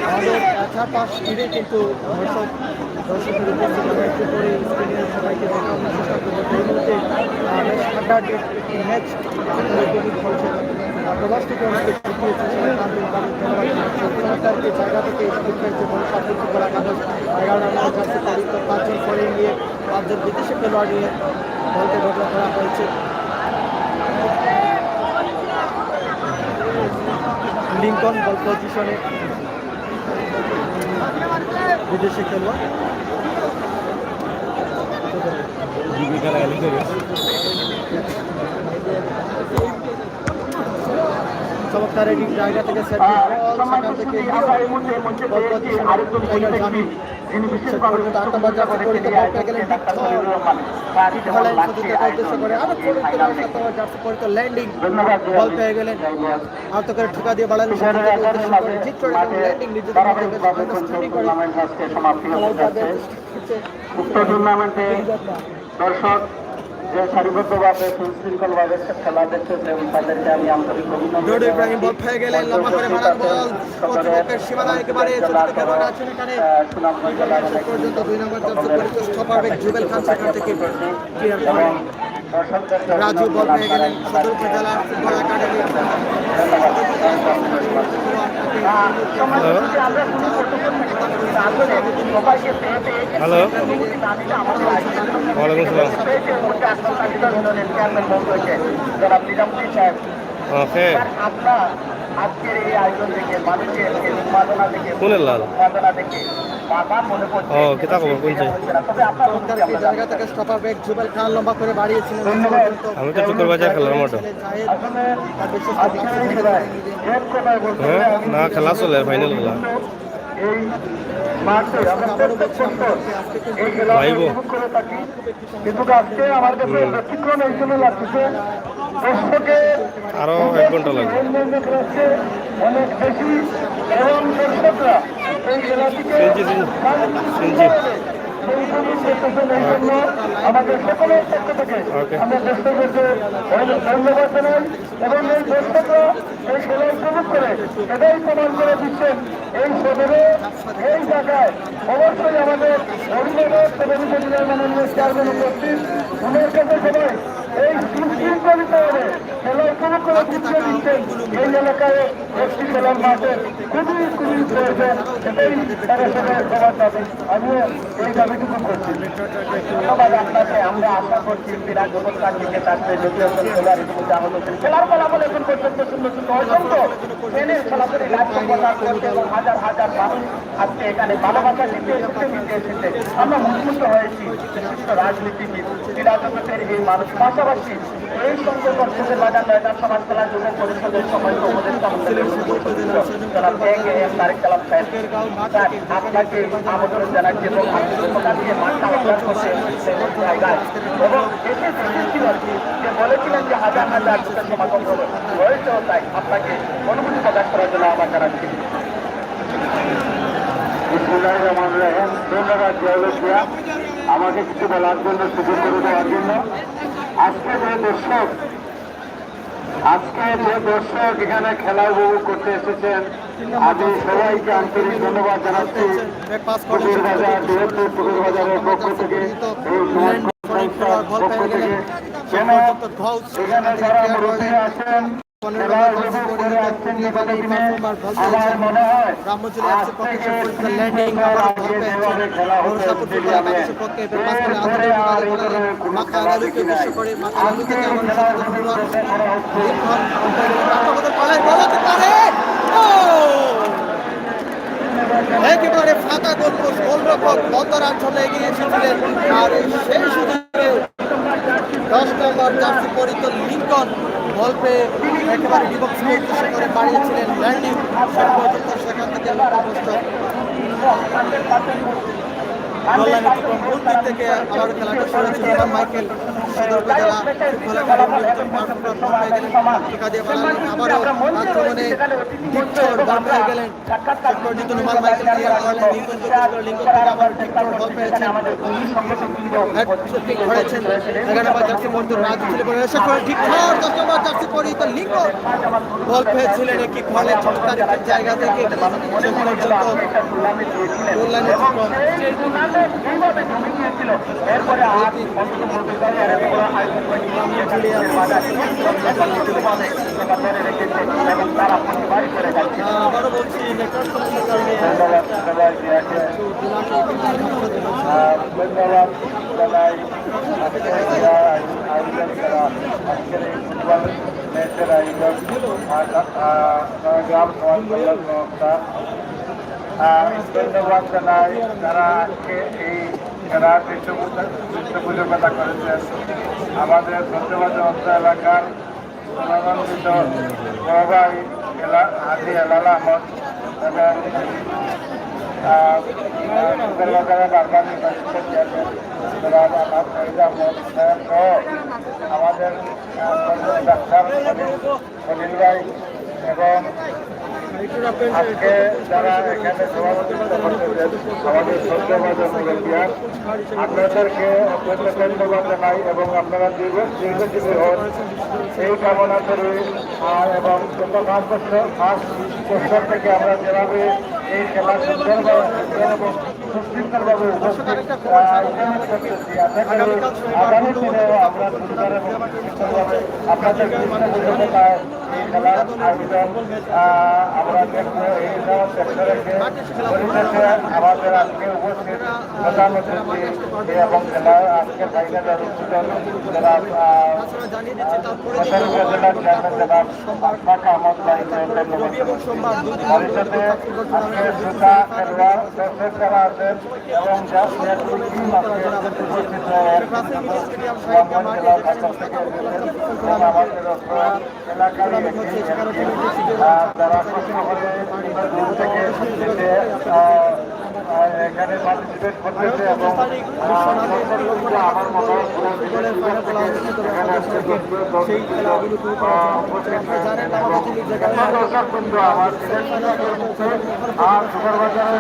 আমাদের চারপাশ ঘিরে কিন্তু দর্শকের উপস্থিতি আমরা একটু করে স্ক্রিনে সবাইকে দেখানোর চেষ্টা করবো। এই মুহূর্তে বেশ ঠান্ডার একটি ম্যাচ উপভোগ করছেন। প্রবাস থেকে অনেকে জিতিয়েছে, সবাইকে আন্তরিকভাবে ধন্যবাদ জানাচ্ছি। সরকারকে জায়গা থেকে সুযোগ পেয়েছে ভরসাপুর ফুটবল একাদশ। 11 নম্বর জার্সি পরিহিত 5 জন ফরেন নিয়ে 5 জন বিদেশি খেলোয়াড় নিয়ে দলকে ঘোষণা করা হয়েছে। লিঙ্কন বল পজিশনে বিদেশি খেলোয়াড়। চমৎকার এই জায়গা থেকে সেট থেকে জামিন শেষ পর্যন্ত 8 নম্বর জার্সি পরিহিত বল পেয়ে গেলেন জার্সি পরিহিত ল্যান্ডিং বল পেয়ে গেলেন আহত করে ঠুকা দিয়ে বাড়ানো ল্যান্ডিং উক্ত টুর্নামেন্টে দর্শক যে সারিবদ্ধভাবে সুশৃঙ্খলভাবে খেলা দেখতেছে তাদেরকে আমি আন্তরিক ডোডো ইব্রাহিম বল পেয়ে গেলেন, লম্বা করে মারার বল প্রতিপক্ষের সীমানা একেবারে ছোট খেলোয়াড় আছেন এখানে শেষ পর্যন্ত 2 নম্বর জার্সি পরিচিত স্টপার ব্যাক জুবেল খান সেখান থেকে ক্লিয়ার করেন। রাজু বল পেয়ে গেলেন সদর উপজেলা ফুটবল একাডেমি হ্যালো, ওয়ালাইকুম আসসালাম। ওকে, আজকের এই আয়োজন থেকে মানুষের এই উন্মাদনা থেকে কোনের লাল বাবা মনে করছে ও কিতা খবর কোনছে? তবে আপনার এই জায়গা থেকে স্টপার ব্যাক জুবেল খান লম্বা করে বাড়িয়েছিলেন। আমি তো চুকের বাজার খেলার মতো। হ্যাঁ, না খেলা চলে ফাইনাল খেলা এই মাঠে আমরা প্রত্যেক বছর এই খেলা লাইভ উপভোগ করে থাকি, কিন্তু আজকে আমার কাছে ব্যতিক্রম এই জন্য লাগছে দর্শকে আরো 1 ঘন্টা লাগবে। অনেক বেশি এবং দর্শকরা এই খেলাটিকে শুনছি। আমাদের সকলের পক্ষ থেকে আমরা দর্শকদেরকে ধন্যবাদ জানাই এবং এই দর্শকরা এই খেলা উপভোগ করে এটাই প্রমাণ করে দিচ্ছেন এই সদরে এই জায়গায় অবশ্যই আমাদের অভিভাবক এবং উপজেলার মাননীয় চেয়ারম্যান উপস্থিত ওনার কাছে সবাই এই সুশৃঙ্খলিতভাবে খেলা উপভোগ করে বুঝিয়ে দিচ্ছেন এই এলাকায় একটি খেলার মাঠে খুবই প্রয়োজন, এটাই তারা সবাই সবার দাবি। আমিও এই দাবিটুকু করছি। ধন্যবাদ আপনাকে। আমরা আশা করছি বিরাট অবস্থান থেকে থাকবে যদিও খেলার ইতিমধ্যে আহত হচ্ছেন। খেলার ফলাফল এখন পর্যন্ত সুন্দর সুন্দর অসংখ্য ট্রেনের সরাসরি লাইভ প্রচার করছে এবং হাজার হাজার মানুষ আজকে এখানে ভালোবাসা দিতে এসেছে। আমরা মুখমুক্ত হয়েছি বিশিষ্ট রাজনীতিবিদ, ক্রীড়া জগতের এই মানুষ, পাশাপাশি এই সঙ্গে দর্শকের বাজার ময়দান সমাজ খেলা যুব পরিষদের সময় উপদেষ্টা তারেক কালাম সাহেব আপনাকে আমন্ত্রণ জানাচ্ছি এবং দিয়ে মাঠটা অর্জন করছে জায়গায় এবং এসে দেখেছিল যে বলেছিলেন যে হাজার হাজার সমাগম হবে, হয়েছেও তাই। আপনাকে অনুমতি প্রকাশ করার জন্য আমার জানাচ্ছি। ধন্যবাদ জয়লক্ষ্মীরা আমাকে কিছু বলার জন্য, সুযোগ করে দেওয়ার জন্য। আজকে যে দর্শক এখানে খেলা উপভোগ করতে এসেছেন, আমি সবাইকে আন্তরিক ধন্যবাদ জানাচ্ছি। পুকুর বাজার বৃহত্তর পুকুর বাজারের পক্ষ থেকে এই সমাজ পক্ষ থেকে কেন এখানে যারা মুরব্বী আছেন খেলা উপভোগ করে আসছেন বিগত দিনে, আমার মনে হয় আজ থেকে খেলা হচ্ছে স্টেডিয়ামে এরপরে আর এখানে কোনো খেলা দেখি নাই। আজকে খেলার উপভোগ করা হচ্ছে একেবারে ফাঁকা গোলপোস্ট গোলরক্ষক বন্দরার জন্য এগিয়ে এসেছিলেন আর সেই সুযোগে 10 নম্বর জার্সি পরিত লিঙ্কন বল পেয়ে একেবারে বিপক্ষকে উদ্দেশ্য করে বাড়িয়েছিলেন ল্যান্ডিং, শেষ পর্যন্ত সেখান থেকে লক্ষ্যভ্রষ্ট। গোললাইন অতিক্রম গোল দিক থেকে আবার খেলাটা শুরু হয়েছিল ইমাম মাইকেল সদর উপজেলা ফুটবল একাডেমির মাঠপ্রাপ্ত হয়ে গেলেন টিকা দিয়ে বাড়ালেন, আবারও আক্রমণে ডিপচর বল পেয়ে গেলেন, শেষ পর্যন্ত নুমান মাইকেল ক্লিয়ার করলেন, লিঙ্কন থেকে আবার ডিপচর বল পেয়েছেন, হ্যাটট্রিক করেছেন 11 নম্বর জার্সি পরিত রাজু ছিল বলে শেষ করে ডিপচর 10 নম্বর জার্সি পরিত লিঙ্কন বল পেয়েছিলেন একটি খলে চমৎকার জায়গা থেকে শেষ পর্যন্ত গোললাইন অতিক্রম। এইভাবে জমি নিয়েছিল, এরপরে আর ধরে রেখেছে এবং তারা প্রতিবারই করে যাচ্ছে। আবারও বলছি নেটওয়ার্ক সমস্যার কারণে ধন্যবাদ সবাইকে, ধন্যবাদ জানাই আয়োজন করা আজকের এই ফুটবল ম্যাচের আয়োজন গ্রাম সমাজ কল্যাণ সংস্থা। ধন্যবাদ জানাই যারা আজকে এই খেলার পৃষ্ঠপোষকতা করেছেন। আমাদের ধন্যবাদ অঞ্চল এলাকার মনোনন্দিত সহবাই হাজি হেলাল আহমদ এবং সুন্দরবাজারের বারবার নির্বাচিত চেয়ারম্যান জনাব আহমদ শহীদ আহমদ সাহেব সহ আমাদের ডাক্তার সলিল ভাই এবং আজকে যারা এখানে সভাপতিত্ব করতেছেন আমাদের শ্রদ্ধাভাজন মুরব্বিয়ান, আপনাদেরকে অত্যন্ত ধন্যবাদ জানাই এবং আপনারা দীর্ঘজীবী হন এই কামনা করি। এবং গত 5 বছর থেকে আমরা যেভাবে এই খেলা সুন্দরভাবে এবং সুশৃঙ্খলভাবে উপস্থিত করতেছি, আশা করি আগামী দিনেও আমরা সুন্দর এবং সুশৃঙ্খলভাবে আপনাদের দৃষ্টিগোচরতায় এই খেলার আয়োজন আমরা দেখবো। এই সব সেক্টরকে পরিশেষে আমাদের আজকে উপস্থিত প্রধান অতিথি এবং খেলার আজকে ফাইনালের উদ্বোধন জনাব উপজেলার চেয়ারম্যান জনাব আশফাক আহমদ ভাইকে ধন্যবাদ জানাচ্ছি। ভবিষ্যতে আজকে জুতা খেলোয়াড় দর্শক যারা আছেন এবং টিম আজকে উপস্থিত জেলার ঢাকা থেকে এবং আমাদের এলাকার যারা কষ্ট করে দূর থেকে এখানে পার্টিসিপেট করতেছে এবং আমার মনে হয় কিন্তু আমার আর সুপারবাজারের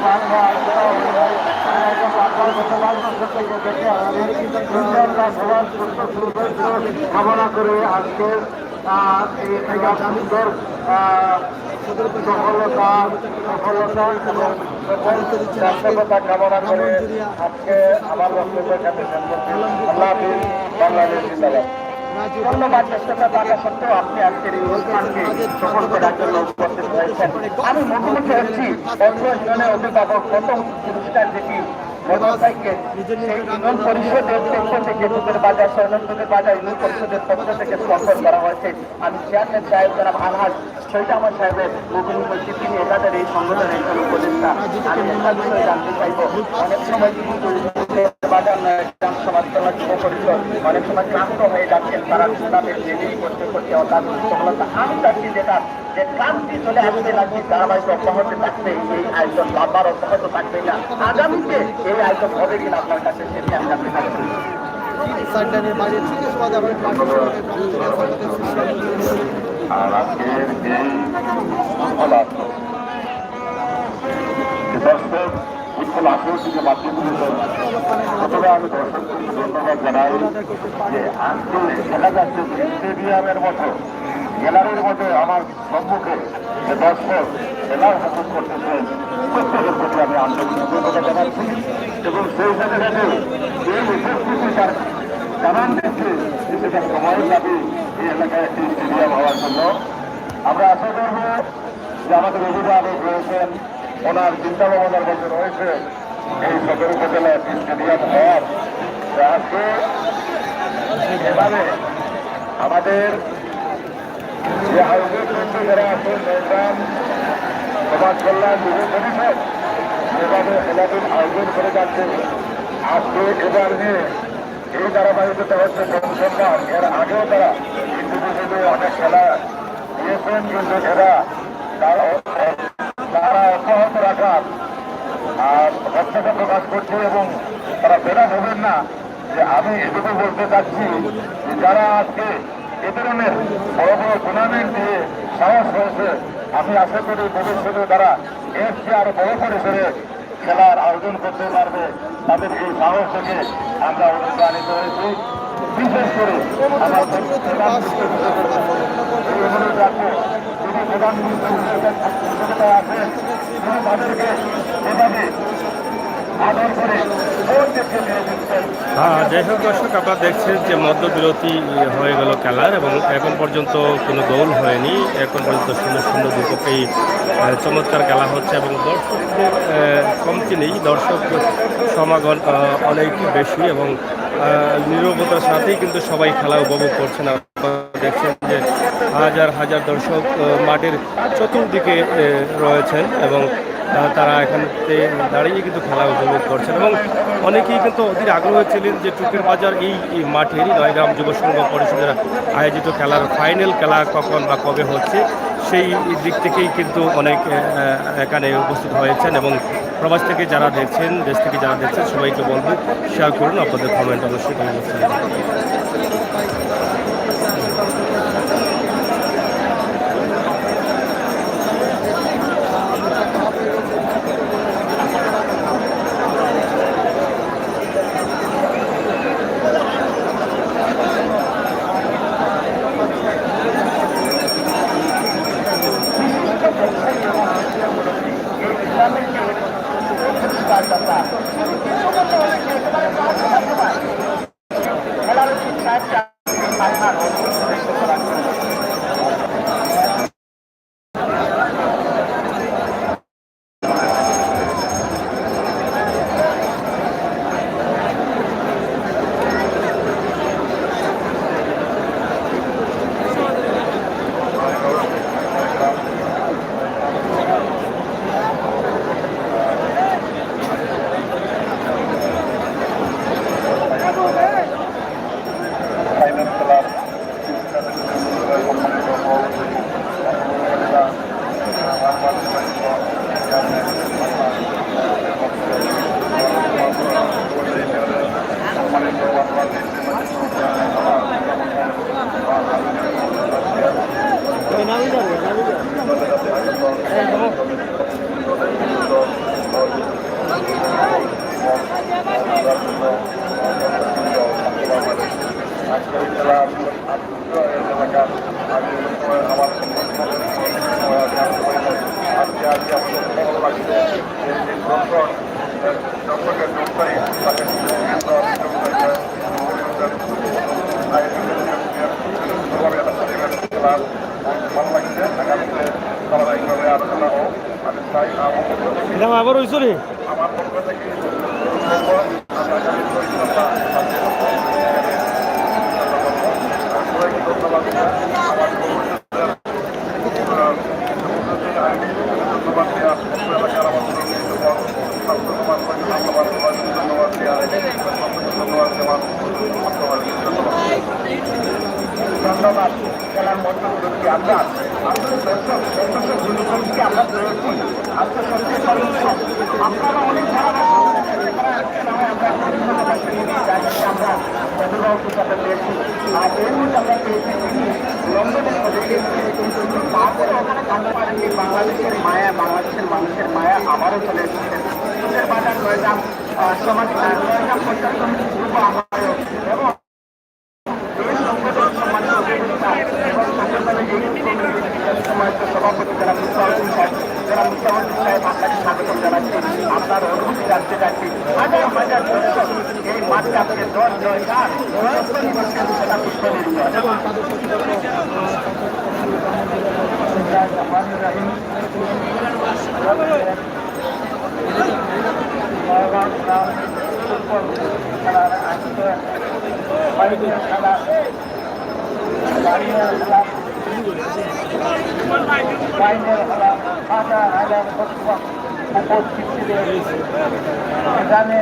কামনা করে আজকে সুন্দর সফলতা এবং কামনা করে আজকে আমার বক্তব্য এখানে শেষ করছি। আল্লাহ হাফিজ। বাংলাদেশ জিন্দাবাদ। ধন্যবাদ। চেষ্টা থাকা সত্ত্বেও আপনি আজকের এই অনুষ্ঠানকে সফল করার জন্য উপস্থিত হয়েছেন। আমি মুখোমুখি হচ্ছি অন্য ইউনিয়নের অভিভাবক প্রথম পুরস্কার যেটি মোটরসাইকেল সেই ইউনিয়ন পরিষদের পক্ষ থেকে দুধের বাজার সৈনন্দুদের বাজার ইউনিয়ন পরিষদের পক্ষ থেকে স্পন্সর করা হয়েছে। আমি চেয়ারম্যান সাহেব জনাব আলহাজ শহীদ সাহেবের মুখোমুখি হচ্ছি। তিনি এটাদের এই সংগঠনের একজন উপদেষ্টা। আমি একটা বিষয় জানতে চাইব, অনেক সময় কিন্তু বাজার সমাজতলা যুব পরিষদ অনেক সময় ক্লান্ত হয়ে যাচ্ছেন, তারা তাদের ট্রেনিং করতে করতে সফলতা। আমি চাচ্ছি যেটা যে ক্লান্তি চলে আসবে নাকি ধারাবাহিক অব্যাহত থাকবে এই আয়োজন, বারবার অব্যাহত থাকবে না, আগামীতে এই আয়োজন হবে কিনা আপনার কাছে সেটি আমি জানতে চাচ্ছি। আর আজকের এই দর্শক উৎফল আকর্ষণের মাধ্যমে প্রথমে আমি দর্শকদের ধন্যবাদ জানাই যে আজকে দেখা যাচ্ছে স্টেডিয়ামের মতো গ্যালারির মধ্যে আমার সম্মুখে যে দর্শক খেলা উপভোগ করতেছেন প্রত্যেকের প্রতি আমি আন্তরিক ধন্যবাদ জানাচ্ছি এবং সেই সাথে সাথে এই উপস্থিতি জানান দিচ্ছে যে সেটা সময় যাবে এই এলাকায় একটি স্টেডিয়াম হওয়ার জন্য। আমরা আশা করব যে আমাদের অভিভাবক রয়েছেন, ওনার চিন্তা ভাবনার মধ্যে রয়েছে এই সদর উপজেলা একটি স্টেডিয়াম হওয়ার। আজকে এভাবে আমাদের যে আয়োজক যারা আছেন নৌগ্রাম সমাজ কল্যাণ যুব পরিষদ যেভাবে খেলাধুল আয়োজন করে যাচ্ছে, আজকে এবার নিয়ে এই ধারাবাহিকতা হচ্ছে সংসন্ধান। এর আগেও তারা ইন্ডিভিজুয়ালি অনেক খেলা দিয়েছেন, কিন্তু এরা তারা অব্যাহত রাখার দক্ষতা প্রকাশ করছে এবং তারা বেরান হবেন না। যে আমি এটুকু বলতে চাচ্ছি যে যারা আজকে এ ধরনের বড় বড় টুর্নামেন্ট দিয়ে সাহস হয়েছে, আমি আশা করি ভবিষ্যতে তারা এর চেয়ে আরো বড় পরিসরে খেলার আয়োজন করতে পারবে। তাদের এই সাহস থেকে আমরা অনুপ্রাণিত হয়েছি। বিশেষ করে আমার অনুরোধ রাখবো, তিনি প্রধানমন্ত্রী হিসেবে আছেন, তিনি তাদেরকে এভাবে আদর করে ভোট দেখতে পেরে দিচ্ছেন। যাই হোক দর্শক, আপনারা দেখছেন যে মধ্যবিরতি হয়ে গেল খেলার এবং এখন পর্যন্ত কোনো গোল হয়নি। এখন পর্যন্ত 0-0 দুপক্ষেই চমৎকার খেলা হচ্ছে এবং দর্শকদের কমতি নেই, দর্শক সমাগম অনেক বেশি এবং নীরবতার সাথেই কিন্তু সবাই খেলা উপভোগ করছেন। দেখছেন যে হাজার হাজার দর্শক মাঠের চতুর্দিকে রয়েছেন এবং তারা এখানে দাঁড়িয়ে কিন্তু খেলা উপভোগ করছেন এবং অনেকেই কিন্তু অধীর আগ্রহ ছিলেন যে টুকের বাজার এই মাঠেরই নয়গ্রাম যুব সংঘ পরিষদের আয়োজিত খেলার ফাইনাল খেলা কখন বা কবে হচ্ছে, সেই দিক থেকেই কিন্তু অনেক এখানে উপস্থিত হয়েছেন এবং প্রবাস থেকে যারা দেখছেন, দেশ থেকে যারা দেখছেন সবাইকে বলবো শেয়ার করুন, আপনাদের কমেন্ট অবশ্যই করুন। এই খেলা এলাকার আমি আমার আজকে আমাদের ভালো লাগছে দর্শকের যোগ করে তাকে ভালো লাগছে আগামীতে ধারাবাহিকভাবে আলোচনা হোক আমি চাই আবার হইছো রে আমার পক্ষ থেকে ধন্যবাদ খেলার মধ্যে আমরা আমরা পেয়েছি আজকে সত্যি আপনারা অনেক আমরা অভিভাবকের সাথে পেয়েছি আর এর মধ্যে আমরা পেয়েছি লন্ডনের মধ্যে তারপরে ওখানে জানতে পারেন যে বাংলাদেশের মায়া বাংলাদেশের মানুষের মায়া আবারও চলে এসেছেন বাজার নয়গ্রাম সমাজ নয়গ্রাম পঞ্চায়েত সমিতি পূর্ব আমারও এবং সভাপতি যারা মুস্তাফিজ সাহেব আপনাকে স্বাগত জানাচ্ছি আপনার অনুভূতি জানতে চাচ্ছি হাজার হাজার দর্শক এই মাঠে আজকে 10-9 সেটা খেলা এখানে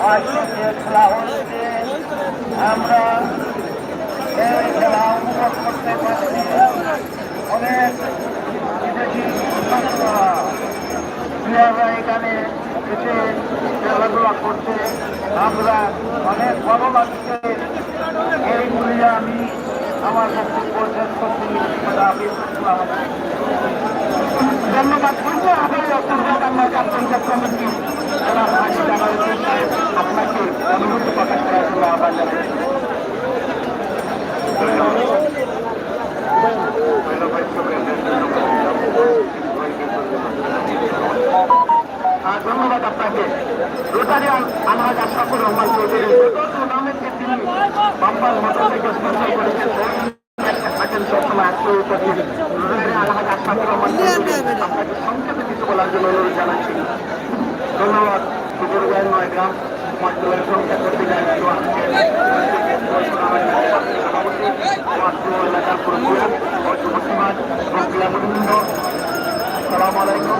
আজকে যে খেলা হচ্ছে আমরা এই খেলা উপভোগ করতে পারছি অনেক বিদেশি প্লেয়াররা এখানে এসে খেলাধুলা করছে আমরা অনেক ভালো লাগছে এইগুলি আমি আমার বক্তব্য শেষ করছি ধন্যবাদ করবো আমার পঞ্চায়েত কমিটি আপনাকে অনুভূতি প্রকাশ করার জন্য আহ্বান জানাই ধন্যবাদ আপনাকে রোটারি আলহাজ আশরাফুর রহমান চৌধুরী টুর্নামেন্টে তিনি বাম্পার মোটর থেকে স্পন্সর করেছেন থাকেন সবসময় রোটারি আলহাজ আশরাফুর রহমান চৌধুরী আপনাকে সংক্ষেপে কিছু বলার জন্য অনুরোধ জানাচ্ছি ধন্যবাদ সুদূরগাঁয়ের নয়গ্রাম সমাজগুলোর সংখ্যা করতে দায়িত্ব এলাকার পুরুলিয়া পশ্চিমাজ এবং ক্রীড়াবৃন্দ আসসালামু আলাইকুম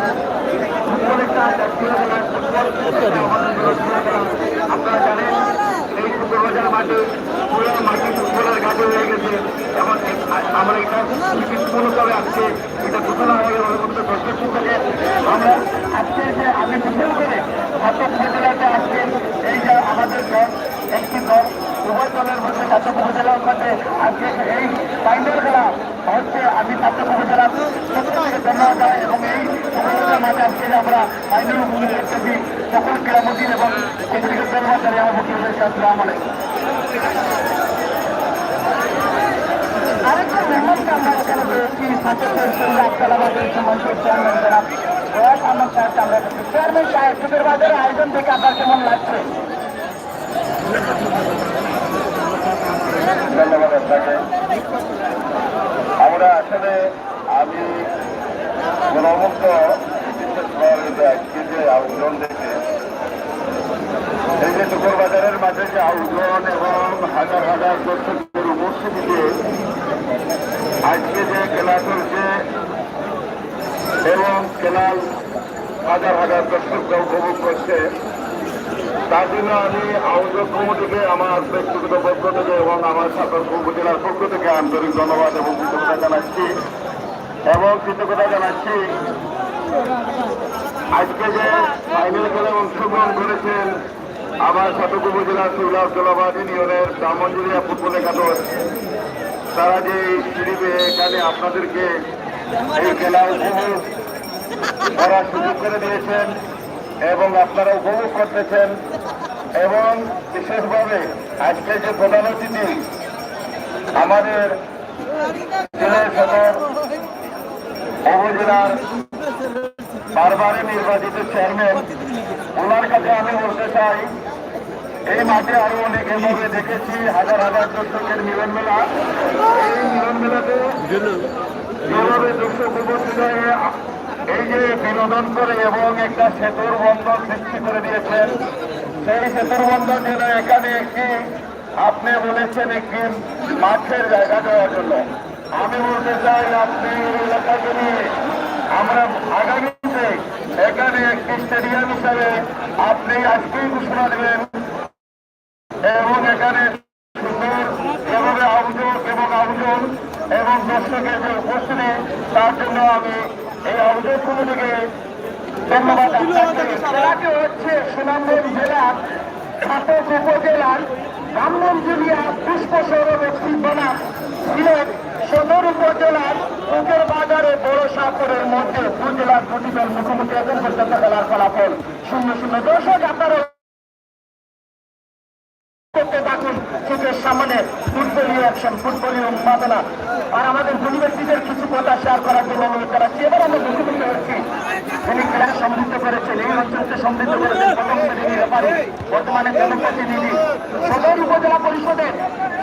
আপনারা জানেন এই শুক্রবাজার মাঠে পুরো মাটি ফুটবলের ঘাটে হয়ে গেছে এবং আমরা এটা সম্পূর্ণভাবে আজকে এটা ঘোষণা হয়ে গেল দর্শক থেকে আমরা আজকে যে আমি বিশেষ করে ঘাতক উপজেলাতে আজকে এই যে আমাদের দল একটি দল উভয় দলের মধ্যে ঘাতক উপজেলার মধ্যে আজকে এই ফাইনাল খেলা হচ্ছে আমি ঘাতক উপজেলার ধন্যবাদ জানাই এবং এই উপজেলার মাঝে আজকে আমরা ফাইনাল উপজেলা দেখতেছি সকল ক্রীড়ামন্ত্রী এবং কেন্দ্রীয় ধন্যবাদ জানাই আমার মুখ্য আসসালামু আলাইকুম আরেকটা মেহমানকে আমরা এখানে পেয়েছি চেয়ারম্যান সাহেব সুদের বাজারের আয়োজন থেকে আপনার কেমন লাগছে ধন্যবাদ আপনাকে আমরা আসলে আমি গণমুক্ত আজকে যে আয়োজন দেখে এই যে শুক্রবাজারের মাঝে যে আয়োজন এবং হাজার হাজার দর্শকের উপস্থিতিতে আজকে যে খেলা চলছে এবং খেলার হাজার হাজার দর্শকরা উপভোগ করছে তার জন্য আমি আয়োজক কমিটিকে আমার ব্যক্তিগত পক্ষ থেকে এবং আমার সতর্ক উপজেলার পক্ষ থেকে আন্তরিক ধন্যবাদ এবং কৃতজ্ঞতা জানাচ্ছি আজকে যে ফাইনাল খেলায় অংশগ্রহণ করেছেন আমার সতর্ক উপজেলার চৌলাবাদ ইউনিয়নের দামঞ্জুরিয়া ফুটবল একাদশ তারা যে সিঁড়িতে এখানে আপনাদেরকে এই খেলা উপভোগ করার সুযোগ করে দিয়েছেন এবং আপনারা উপভোগ করতেছেন এবং বিশেষভাবে আজকে যে প্রধান অতিথি আমাদের জেলা সদর উপজেলার বারবারে নির্বাচিত চেয়ারম্যান, ওনার কাছে আমি বলতে চাই, এই মাঠে আরো অনেক এভাবে দেখেছি হাজার হাজার দর্শকের মিলন মেলা। এই মিলন মেলাতে যেভাবে দর্শক উপস্থিত হয়ে এই যে বিনোদন করে এবং একটা সেতুর বন্ধন সৃষ্টি করে দিয়েছেন, সেই সেতুর বন্ধন যেন এখানে একটি আপনি বলেছেন একটি মাঠের জায়গা দেওয়ার জন্য। আমি বলতে চাই আপনি এই এলাকাকে নিয়ে আমরা আগামীতে এখানে একটি স্টেডিয়াম হিসাবে আপনি আজকেই ঘোষণা দেবেন এবং এখানে সুন্দর যেভাবে আয়োজক এবং দর্শকের যে উপস্থিতি, তার জন্য আমি এই আয়োজক কমিটিকে ধন্যবাদ। খেলাটি হচ্ছে সুনামগঞ্জ জেলার ঘাটক উপজেলার ব্রাহ্মণজুলিয়া পুষ্প সৌরভী বনাম সিলেট সদর উপজেলার পুকের বাজারে বড় সাগরের মধ্যে উপজেলার দুটি দল মুখোমুখি এখন পর্যন্ত খেলার ফলাফল 0-0। দর্শক আপনারা করতে থাকুন চোখের সামনে ফুটবলীয় অ্যাকশন, ফুটবলীয় উন্মাদনা। আর আমাদের পরিবেশীদের কিছু কথা শেয়ার করার জন্য অনুরোধ করাচ্ছি। এবার আমরা মুখোমুখি হচ্ছি যিনি খেলা সমৃদ্ধ করেছেন, এই অঞ্চলকে সমৃদ্ধ করেছেন প্রথম শ্রেণীর ব্যাপারে বর্তমানে জনপ্রতিনিধি সদর উপজেলা পরিষদের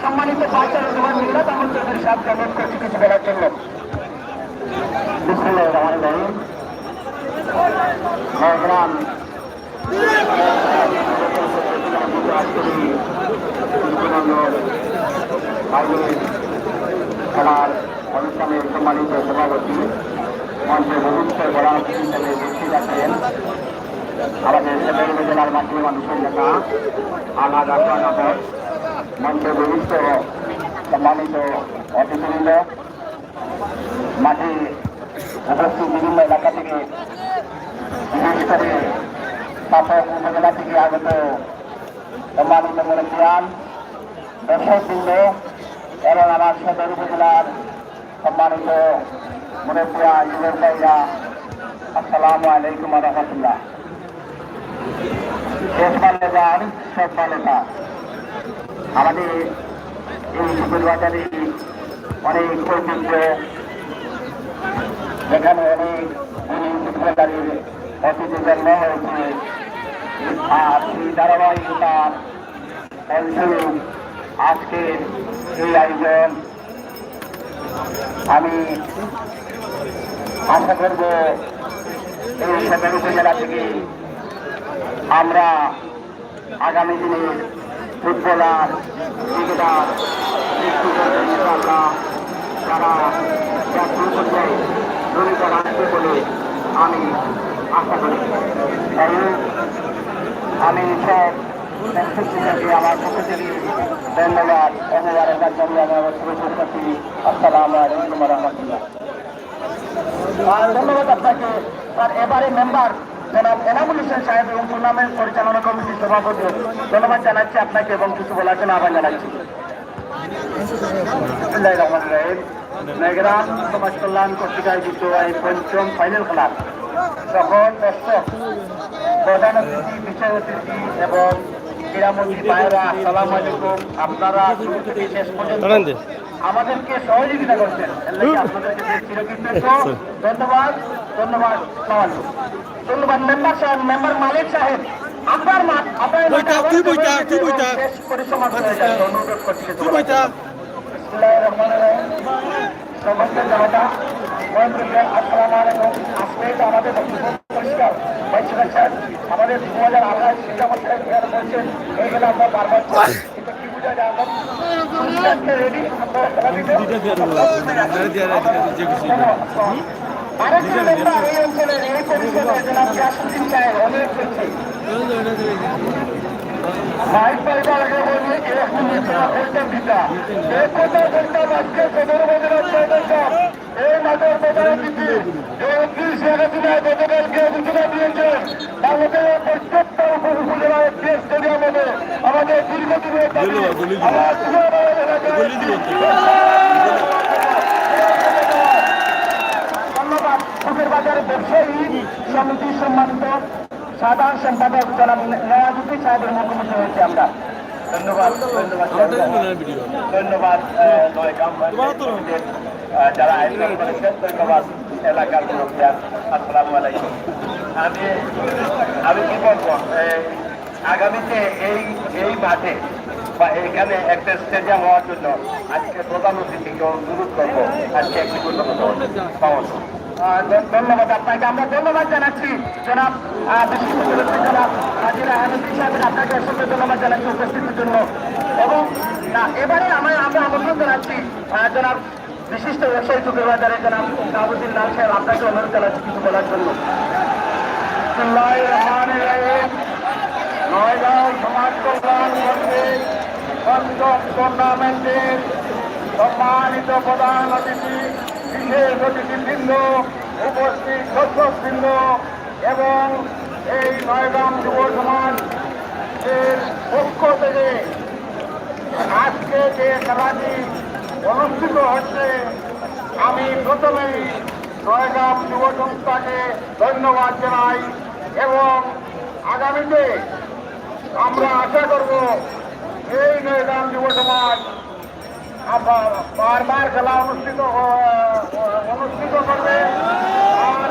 সম্মানিত বাচ্চারা তোমার মিল্লাত আহমদ চৌধুরী সাহেবকে অনুরোধ করছি কিছু বলার জন্য। বিসমিল্লাহির রহমানির রহিম। গ্রাম খেলার অনুষ্ঠানের সম্মানিত সভাপতি মঞ্চে বহিষ্ঠ বলা হিসেবে উপস্থিত আছেন আমাদের সদর উপজেলার মাটি মানুষের নেতা আলহাজ আফরান আহমদ, মঞ্চে বহিষ্ঠ সম্মানিত অতিথিবৃন্দ, মাঠে উপস্থিত বিভিন্ন এলাকা থেকে বিশেষ করে পাঠক উপজেলা থেকে আগত সম্মানিত মুরব্বিয়ান, দর্শকবৃন্দ এবং আমার সদর উপজেলার সম্মানিত মুরব্বিয়ান যুবক ভাইরা, আসসালামু আলাইকুম ওয়া রাহমাতুল্লাহ। শেষ পালে যান সব পালে যান। আমাদের এই ফুটবল বাজারে অনেক ঐতিহ্য, যেখানে অনেক ফুটবলারের অতিথি জন্ম হয়েছে। আর সেই ধারাবাহিকতার ফলস্বরূপ আজকের এই আয়োজন। আমি আশা করব এই সদর উপজেলা থেকে আমরা আগামী দিনে ফুটবলার, ক্রিকেটার সৃষ্টি করতে ইনশাআল্লাহ তারা জাতীয় পর্যায়ে ভূমিকা রাখবে বলে আমি আশা করি। তাই আমি সব দর্শকদেরকে আমার পক্ষ থেকে ধন্যবাদ অবহারের জন্য আমার শুরু করছি। আসসালামু আলাইকুম ওয়া রাহমাতুল্লাহ। ধন্যবাদ আপনাকে। আর এবারে মেম্বার জনাব এনামুল হোসেন সাহেব এবং টুর্নামেন্ট পরিচালনা কমিটির সভাপতি, ধন্যবাদ জানাচ্ছি আপনাকে এবং কিছু বলার জন্য আহ্বান জানাচ্ছি। বিসমিল্লাহির রহমানির রহিম। মেঘরাম সমাজ কল্যাণ কর্তৃক আয়োজিত এই পঞ্চম ফাইনাল খেলার সকল দর্শক, প্রধান অতিথি, বিষয় অতিথি এবং ক্রীড়ামন্ত্রী ভাইয়েরা, আসসালামু আলাইকুম। আপনারা শুরু থেকে শেষ পর্যন্ত আমাদেরকে সহযোগিতা করছেন, আপনাদেরকে চিরকৃতজ্ঞ। ধন্যবাদ, ধন্যবাদ, ধন্যবাদ। মেম্বার সাহেব, মেম্বার মালিক সাহেব, আপনার মাঠ আপনার শেষ পরিসমাপ্ত হয়ে যায়, অনুরোধ করছি। বিসমিল্লাহির রহমানির রহিম। সমস্ত জনতা আসসালামু আলাইকুম। আজকে তো আমাদের পরিষ্কার আমাদের 2028 শিক্ষাবর্ষের খেয়াল করছেন, এইগুলো আমরা বারবার কিন্তু কি বোঝা যায় রেডি আরেকটা মেম্বার এই অঞ্চলের এই পরিষদের জনাব জাসুদ্দিন সাহেব অনেক করছে ভাই পাইবার আগে বলি এরকম বলতেন দিতা এই কথা বলতাম আজকে সদর উপজেলার এই মাঠের প্রধান অতিথি গতকালকে ঘোষণা দিয়েছেন বাংলাদেশের প্রত্যেকটা উপজেলায় একটি স্টেডিয়াম হবে। আমাদের দীর্ঘদিনের দাবি ধন্যবাদ। ফুকের বাজার ব্যবসায়ী সমিতির সম্মানিত সাধারণ সম্পাদক জনাব নওয়াজুদ্দিন সাহেবের মুখোমুখি হয়েছে আমরা। ধন্যবাদ ধন্যবাদ নয়গ্রাম পঞ্চায়েত যারা আয়োজন করেছেন, ধন্যবাদ এলাকার লোকরা। আসসালামু আলাইকুম। আমি কি বলবো, আগামীতে এই মাঠে বা এখানে একটা স্টেডিয়াম হওয়ার জন্য আজকে প্রধান অতিথিকে অনুরোধ করবো আজকে একটি পাওয়া। ধন্যবাদ আপনাকে, আমরা ধন্যবাদ জানাচ্ছি জনাব জনাব হাজিরা আহমেদ সাহেবের, আপনাকে অসংখ্য ধন্যবাদ জানাচ্ছি উপস্থিতির জন্য। এবং এবারে আমরা আমন্ত্রণ জানাচ্ছি জনাব বিশিষ্ট ব্যবসায়ী চুকের বাজারে জনাব শাহাবুদ্দিন লাল সাহেব, আপনাকে অনুরোধ জানাচ্ছি কিছু বলার জন্য। নয়গাঁও সমাজ কল্যাণ মন্ত্রীর পঞ্চম টুর্নামেন্টের সম্মানিত প্রধান অতিথি, বিশেষ অতিথিবৃন্দ, উপস্থিত দর্শকবৃন্দ এবং এই নয়গ্রাম যুব সমাজের পক্ষ থেকে আজকে যে খেলাটি অনুষ্ঠিত হচ্ছে, আমি প্রথমেই নয়গ্রাম যুব সংস্থাকে ধন্যবাদ জানাই এবং আগামীতে আমরা আশা করব এই নয়গ্রাম যুব সমাজ বারবার খেলা অনুষ্ঠিত করবে। আর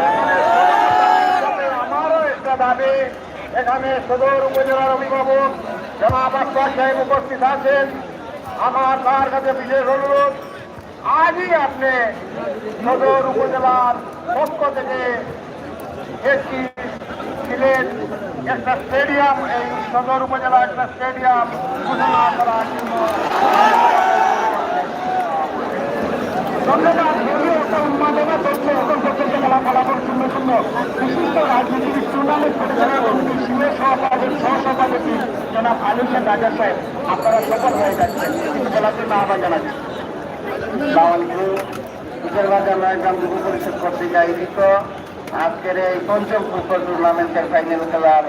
আমারও একটা দাবি, এখানে সদর উপজেলার অভিভাবক জনাব আব্বাস সাহেব উপস্থিত আছেন, আমার তার কাছে বিশেষ অনুরোধ, আজই আপনি সদর উপজেলার পক্ষ থেকে একটি সিলেট একটা স্টেডিয়াম, এই সদর উপজেলা একটা স্টেডিয়াম ঘোষণা করার জন্য ধন্যবাদ। একটা উন্মাদনা চলছে এখন পর্যন্ত খেলা ফলাফল 0-0। বিশিষ্ট রাজনীতিবিদ টুর্নামেন্ট পরিচালনা কমিটির সিনিয়র সহসভাপতি জনাব আলিশান রাজা সাহেব, আপনারা সফল হয়ে যাচ্ছেন, কিন্তু বলার জন্য আহ্বান জানাচ্ছি। বাজার নয়গ্রাম যুব পরিষদ কর্তৃক আয়োজিত আজকের এই পঞ্চম ফুটবল টুর্নামেন্টের ফাইনাল খেলার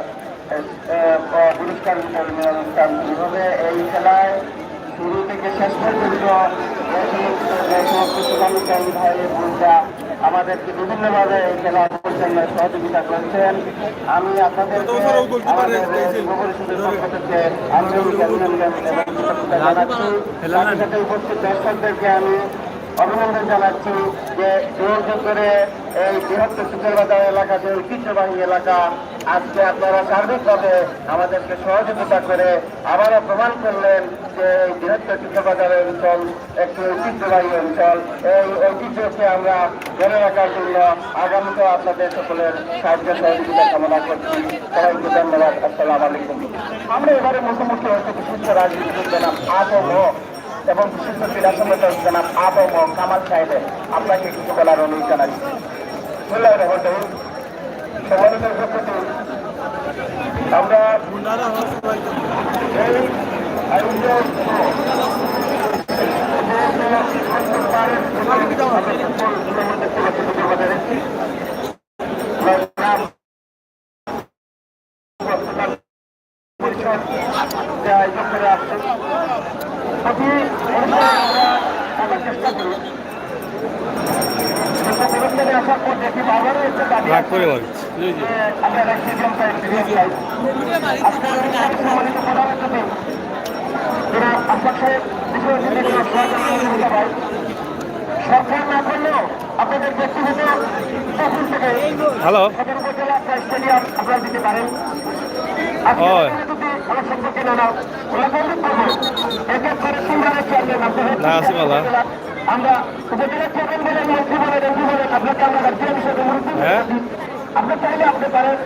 পুরস্কার বিতরণী অনুষ্ঠান শুরু হবে। এই খেলায় শুরু থেকে শেষ পর্যন্ত ভাই বোনরা আমাদেরকে বিভিন্নভাবে এই খেলা পরিচালনায় সহযোগিতা করছেন। আমি আপনাদেরকে আমাদের যুব পরিষদের পক্ষ থেকে আন্তরিক অভিনন্দন এবং কৃতজ্ঞতা জানাচ্ছি। সাথে সাথে উপস্থিত দর্শকদেরকে আমি অভিনন্দন জানাচ্ছি যে জোর করে এই বৃহত্তর চুকের বাজার এলাকা, যে ঐতিহ্যবাহী এলাকা, আজকে আপনারা সার্বিকভাবে আমাদেরকে সহযোগিতা করে আবারও প্রমাণ করলেন যে এই বৃহত্তর চুকের বাজারের অঞ্চল একটি ঐতিহ্যবাহী অঞ্চল। এই ঐতিহ্যকে আমরা ধরে রাখার জন্য আগামীতেও আপনাদের সকলের সাহায্য সহযোগিতা কামনা করছি। সবাইকে ধন্যবাদ। আসসালামু আলাইকুম। আমরা এবারে মুখোমুখি হচ্ছে বিশিষ্ট রাজনীতিবিদ জনাব এবং বিশিষ্ট ক্রীড়া সংগঠক জনাব আবম কামাল সাহেবের, আপনাকে কিছু বলার অনুরোধ জানাচ্ছি। সম্মানিত উপস্থিতি, আমরা এই আয়োজন আয়োজন করে আসছে, চেষ্টা করি আসার পর দেখি বাবারও একটা দাবি আপনারা স্টেডিয়াম সম্মানিত প্রধান অতিথি আব্বাস সাহেব সরকার না করলেও আপনাদের ব্যক্তিগত তখন থেকে হ্যালো উপজেলা একটা স্টেডিয়াম আপনারা দিতে পারেন। আমার সম্পর্কে নানা আমরা উপজেলা চেয়ারম্যান বলেন, মন্ত্রী বলেন, এমপি বলেন, আপনাকে আমরা রাজ্যের বিষয়ে আপনি চাইলে আপনি পারেন।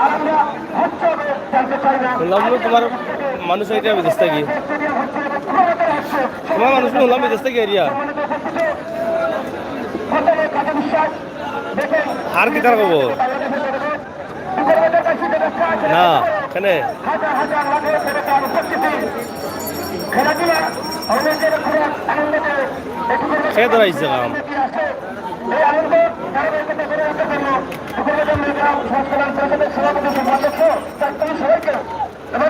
আর আমরা হচ্ছে হবে জানতে চাই না তোমার মানুষ এরিয়া বিদেশ থেকে তোমার মানুষ বললাম বিদেশ থেকে এরিয়া বিশ্বাস দেখেন আর কি তার খবর না কেন হাজার হাজার লাখের টাকার উপস্থিতি খেলাধুলা আমাদের আনন্দ সে ধরাইছে কাম এই আনন্দ ধারাবাহিকতা ধরে রাখার জন্য সংস্করণ পরিষদের সভাপতি সদস্য সবাইকে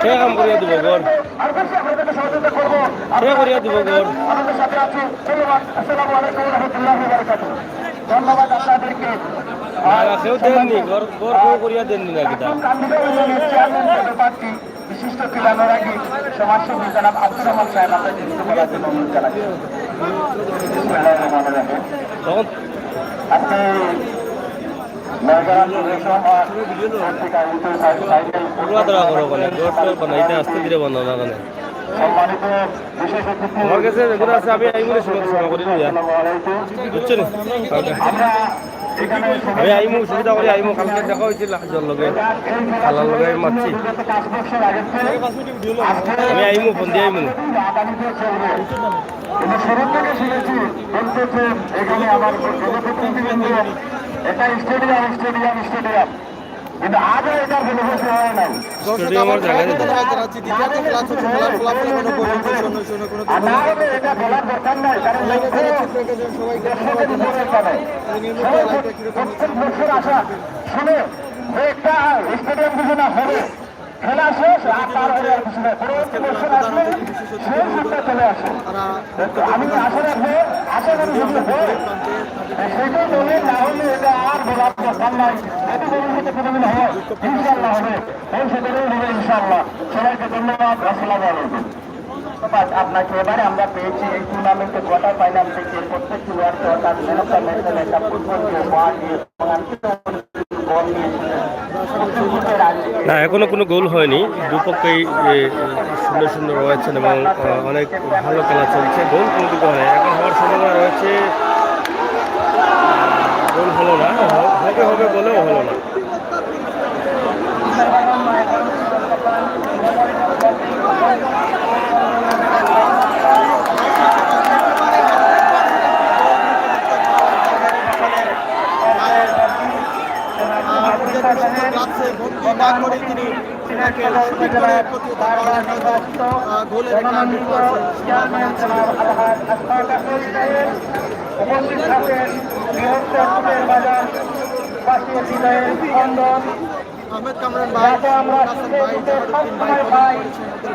সে কাম করিয়া দিব গর আর বেশি আপনাদেরকে সহযোগিতা করবো। সে করিয়া দিব গর আমাদের সাথে আছি। ধন্যবাদ। আসসালামু আলাইকুম ওয়া রাহমাতুল্লাহি ওয়া বারাকাতুহু। ধন্যবাদ আপনাদেরকে। কেউ দেননি গর গর করিয়া দেননি না কিটা কান্দিগঞ্জ ইউনিয়নের চেয়ারম্যান পদে প্রার্থী বিশিষ্ট ক্রীড়ানুরাগী সমাজসেবী জনাব আব্দুর রহমান সাহেব আমরা কিছু বলার জন্য অনুরোধ জানাচ্ছি। তখন আজকে আস্তে ধীরে বন্ধ না মানে সম্মানিত বিশেষ অতিথি আমার কাছে যেগুলো আছে আমি আইমুরে সময় করি বুঝছেন আমরা এখানে আমি আইমু সুবিধা করি আইমু কালকে দেখা হয়েছিল জল লগে খালার লগে আমি মারছি 5 বছর আগে আমি আইমু ফোন দিয়ে আইমু আগামীতে চলবে কিন্তু শুরু থেকে শুনেছি বলতেছে এখানে আমার প্রতিনিধিবৃন্দ এটা স্টেডিয়াম কিন্তু আজও এটার কোনো কিছু হয় নাই। স্টেডিয়ামের জায়গায় জানাচ্ছি দ্বিতীয় খেলা চলছে খেলার ফলাফল এখনো পর্যন্ত শূন্য কোনো আর না হলে এটা বলার দরকার নাই, কারণ সবাইকে ধন্যবাদ জানাচ্ছি প্রত্যেক বছর আসা শুনে যে একটা স্টেডিয়াম কিছু না হবে খেলা শেষ আর তার হলে আর কিছু না, পরবর্তী বছর আসলে সেই সুবিধা চলে আসে। আমি আশা রাখবো আশা করি যদি হয় সেটাই বলে, না হলে এটা আর বলার দরকার নাই। এটি ভবিষ্যতে কোনোদিন হয়, ইনশাল্লাহ হবে, ভবিষ্যতেও হবে ইনশাল্লাহ। সবাইকে ধন্যবাদ, আসসালামু আলাইকুম। আপনাকে এবারে আমরা পেয়েছি এই টুর্নামেন্টে কোয়ার্টার ফাইনাল থেকে প্রত্যেকটি ওয়ার্ডকে অর্থাৎ মেনকা ম্যাচে একটা ফুটবল দিয়ে বল দিয়ে বল নিয়েছিলেন। না এখনো কোনো গোল হয়নি, দুপক্ষেই সুন্দর সুন্দর রয়েছেন এবং অনেক ভালো খেলা চলছে। গোল কোনো দিকে হয় এখন হওয়ার সম্ভাবনা রয়েছে, গোল হলো না, হবে হবে বলেও হলো না। উপস্থিত থাকেন বৃহত্তর বাজার বাসীয় বিদায়ের খন্দন আহমেদ কামরান ভাই আমরা সবসময় পাই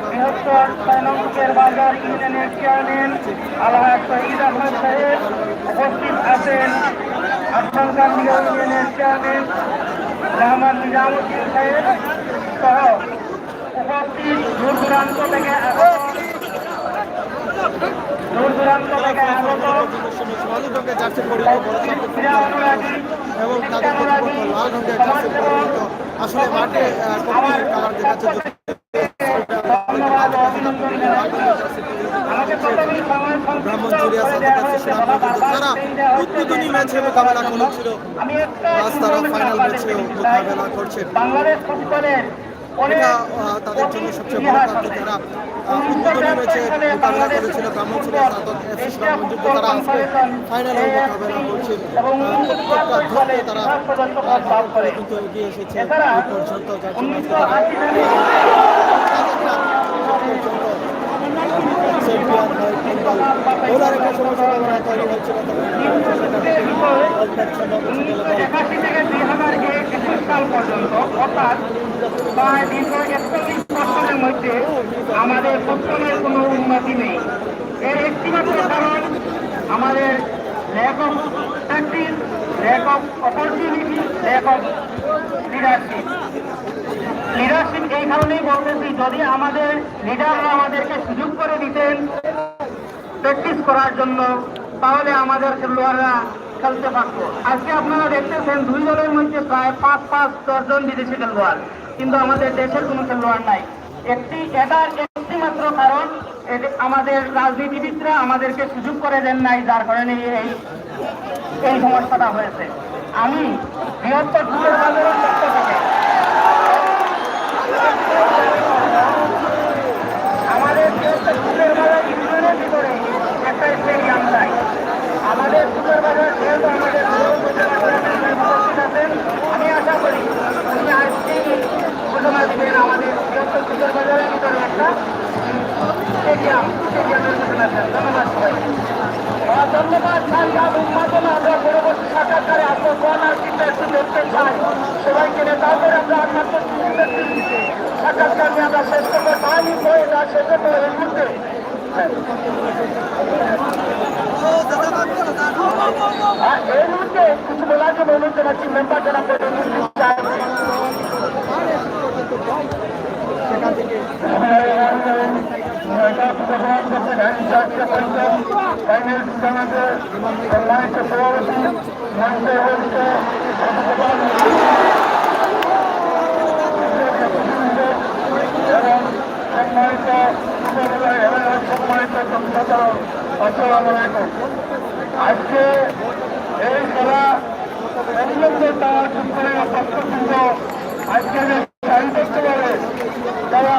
বৃহত্তর 6 নম্বরের বাজার ইউনিয়নের চেয়ারম্যান আলহাজ শহীদ আহমদ সাহেব, উপস্থিত আছেন আফগানগঞ্জ ইউনিয়নের চেয়ারম্যান রহমান নিজামুদ্দিন সাহেব সহ উপস্থিত দূর দূরান্ত থেকে আগত সোনালী রঙের জার্সি পরিহিত ক্রীড়া অনুরাগী এবং তাদের প্রতিপক্ষ লাল রঙের জার্সি পরিহিত আসলে মাঠে কমিটির কালার দেখাচ্ছে ব্রাহ্মণচুরিয়া তারা উদ্বোধনী ম্যাচে মোকাবেলা করেছিল, আজ তারা ফাইনাল ম্যাচে মোকাবেলা করছে। বাংলাদেশ ফুটবলের এটা তাদের জন্য সবচেয়ে বড় প্রাপ্তি। তারা উদ্বোধনী ম্যাচে মোকাবেলা করেছিল ব্রাহ্মণচুরিয়া ব্রাহ্মণযুদ্ধ, তারা আজকে ফাইনালে মোকাবেলা করছে। প্রত্যেকটা ধরে তারা কিন্তু এগিয়ে এসেছে এই পর্যন্ত, যার জন্য ওনার একটা সমস্যা তৈরি হচ্ছিল। 1981 থেকে 2021 সাল পর্যন্ত অর্থাৎ প্রায় দীর্ঘ 41 বছরের মধ্যে আমাদের ফুটবলের কোনো উন্নতি নেই। এর একটিমাত্র কারণ আমাদের lack of practice, lack of opportunity, lack of leadership. Leadership এই কারণেই বলতেছি, যদি আমাদের লিডাররা আমাদেরকে সুযোগ করে দিতেন প্র্যাকটিস করার জন্য, তাহলে আমাদের খেলোয়াড়রা খেলতে পারতো। আজকে আপনারা দেখতেছেন 2 দলের মধ্যে প্রায় 5-10 জন বিদেশি খেলোয়াড়, কিন্তু আমাদের দেশের কোনো খেলোয়াড় নাই। এটার একটি মাত্র কারণ আমাদের রাজনীতিবিদরা আমাদেরকে সুযোগ করে দেন নাই, যার কারণে এই সমস্যাটা হয়েছে। আমি বৃহত্তর ফুলের বাজারের পক্ষ থেকে আমাদের বৃহত্তর ফুলের বাজার ইউনিয়নের ভিতরে একটা স্টেডিয়াম চাই। আমাদের ফুলের বাজার যেহেতু আমাদের উপস্থিত আছেন, আমি আশা করি উনি আজকেই ঘোষণা দিবেন আমাদের বৃহত্তর ফুলের বাজারের ভিতরে একটা স্টেডিয়ামের ঘোষণা দেন। ধন্যবাদ সবাই। ধন্যবাদ। আমরা পরবর্তী সাক্ষাৎকারে আপনার কর্নার চিন্তা একটু দেখতে চাই। সবাইকে নেতাদের আমরা একমাত্র সাক্ষাৎকার নিয়ে আমরা শেষ করবো। টাইম হয়ে যা শেষ করবো এই মুহূর্তে। এই মুহূর্তে কিছু বলার জন্য অনুরোধ জানাচ্ছি মেম্বার যারা সেখান থেকে করছেন ফাইনাল টুর্নামেন্টে সম্মানিত সভাপতি মঞ্চে এবং সম্মানিত সম্মানিত সংসদর আসসালামু আলাইকুম। আজকে এই খেলা অত্যন্ত তার পক্ষবৃন্দ আজকে যে শাড়ি করতে পারে তারা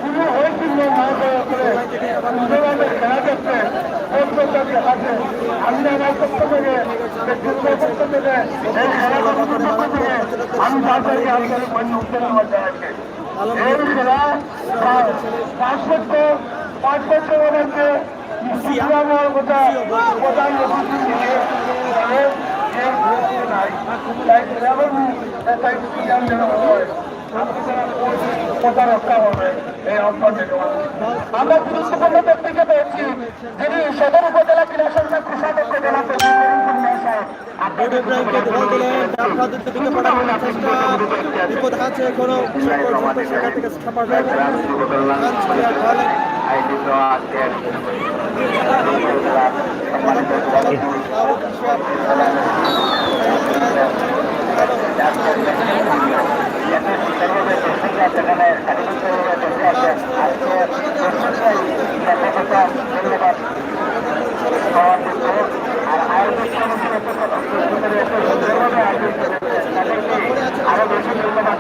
পুরো হয়েছিল না করে সুন্দরভাবে খেলা করতে প্রত্যেককে আছে। আমি আমার পক্ষ থেকে পক্ষ থেকে এই খেলার পক্ষ থেকে আমি তাদেরকে আন্তরিক ধন্যবাদ জানাচ্ছি। এই খেলা 5 বছর ওদেরকে প্রধান রক্ষা হবে এই অঞ্চল। আমরা গুরুত্বপূর্ণ ব্যক্তিকে পেয়েছি যিনি সদর উপজেলা ক্রীড়া সংসদ কোষাধ্যক্ষ জেলা আরো বেশি ধন্যবাদ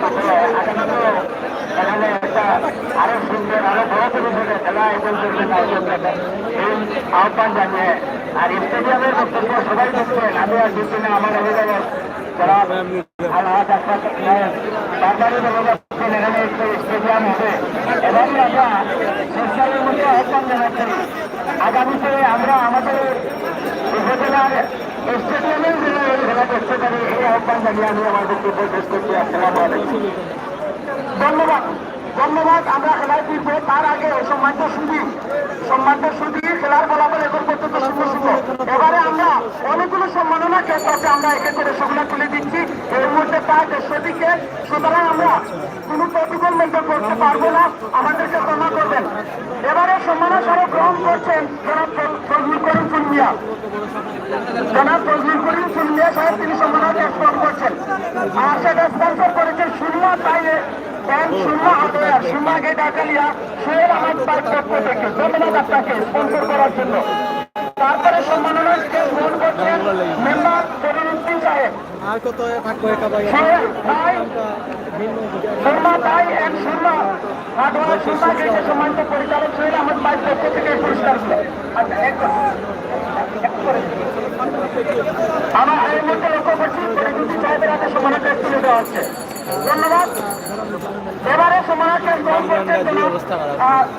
আরো সুন্দর আরো বড় পরিসরে খেলা এই আহ্বান জানিয়ে আর স্টেডিয়ামের বক্তব্য সবাই দেখছেন। আমি আর দিচ্ছি না আমার অভিভাবক যারা এখানে স্টেডিয়াম হবে এবারই আমরা সরকারের মধ্যে আহ্বান জানাচ্ছি আগামীতে আমরা আমাদের উপজেলার স্টেডিয়ামের জন্য এই খেলা করতে পারি এই আহ্বান জানিয়ে আমি আমার বক্তব্য শেষ করছি। আসসালামু আলাইকুম। ধন্যবাদ। আমরা খেলায় ফিরবো তার আগে সম্মানিত সুদী খেলার ফলাফল এখন পর্যন্ত শুভ। এবারে আমরা অনেকগুলো সম্মাননা কেস আছে, আমরা একে করে সেগুলো তুলে দিচ্ছি। এর মধ্যে প্রায় 150টি কেস, সুতরাং আমরা কোনো প্রতিকূল মন্তব্য করতে পারবো না, আমাদেরকে ক্ষমা করবেন। এবারে সম্মাননা স্মারক গ্রহণ করছেন জনাব ফজলুল করিম ফুলমিয়া সাহেব, তিনি সম্মাননা কেস গ্রহণ করছেন। আর সেটা স্পন্সর করেছেন সুরমা সুরমা গেট আকালিয়া সোহেল আহমদ পার্ক পক্ষ থেকে। ধন্যবাদ আপনাকে স্পন্সর করার জন্য। তারপরে সম্মাননা গ্রহণ করছেন মেম্বার জলিলউদ্দিন সাহেব, সুরমা তাই এন্ড সুরমা হাটওয়ার সুরমা গেটের সম্মানিত পরিচালক সোহেল আহমদ পার্ক পক্ষ থেকে এই পুরস্কারগুলো। আচ্ছা, আমার এর মধ্যে লক্ষ্য করছি জলিলউদ্দিন সাহেবের হাতে সম্মাননা কেস তুলে দেওয়া হচ্ছে। ধন্যবাদ। এবারে সম্মাননা কেস গ্রহণ করছেন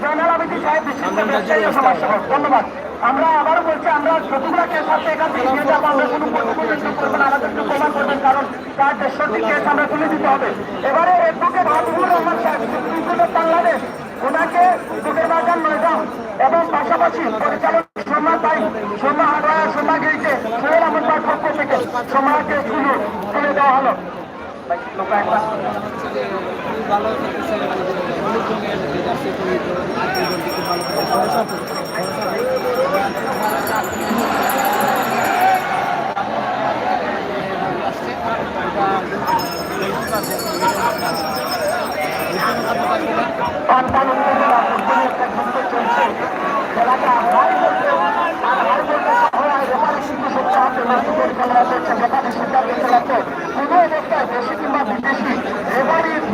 জয়নাল আবেদী সাহেব, বিশিষ্ট ব্যবসায়ী ও সমাজসেবক। ধন্যবাদ। আমরা আবারও বলছি আমরা যতগুলো কেস আছে এখান থেকে নিয়ে যাবো, আমরা কোনো প্রতিযোগিতা করবেন, আমাদেরকে প্রমাণ করবেন, কারণ তার 150টি কেস আমরা তুলে দিতে হবে। এবারে এডভোকেট হাবিবুর রহমান সাহেব, সুপ্রিম কোর্ট অফ বাংলাদেশ, ওনাকে দুধেরবাজার নয়গাঁও এবং পাশাপাশি পরিচালক সোমা তাই সোমা হাটওয়ার সোমা গেইটে সোহেল আহমদ পার্ক পক্ষ থেকে সোমা কেসগুলো তুলে দেওয়া হলো।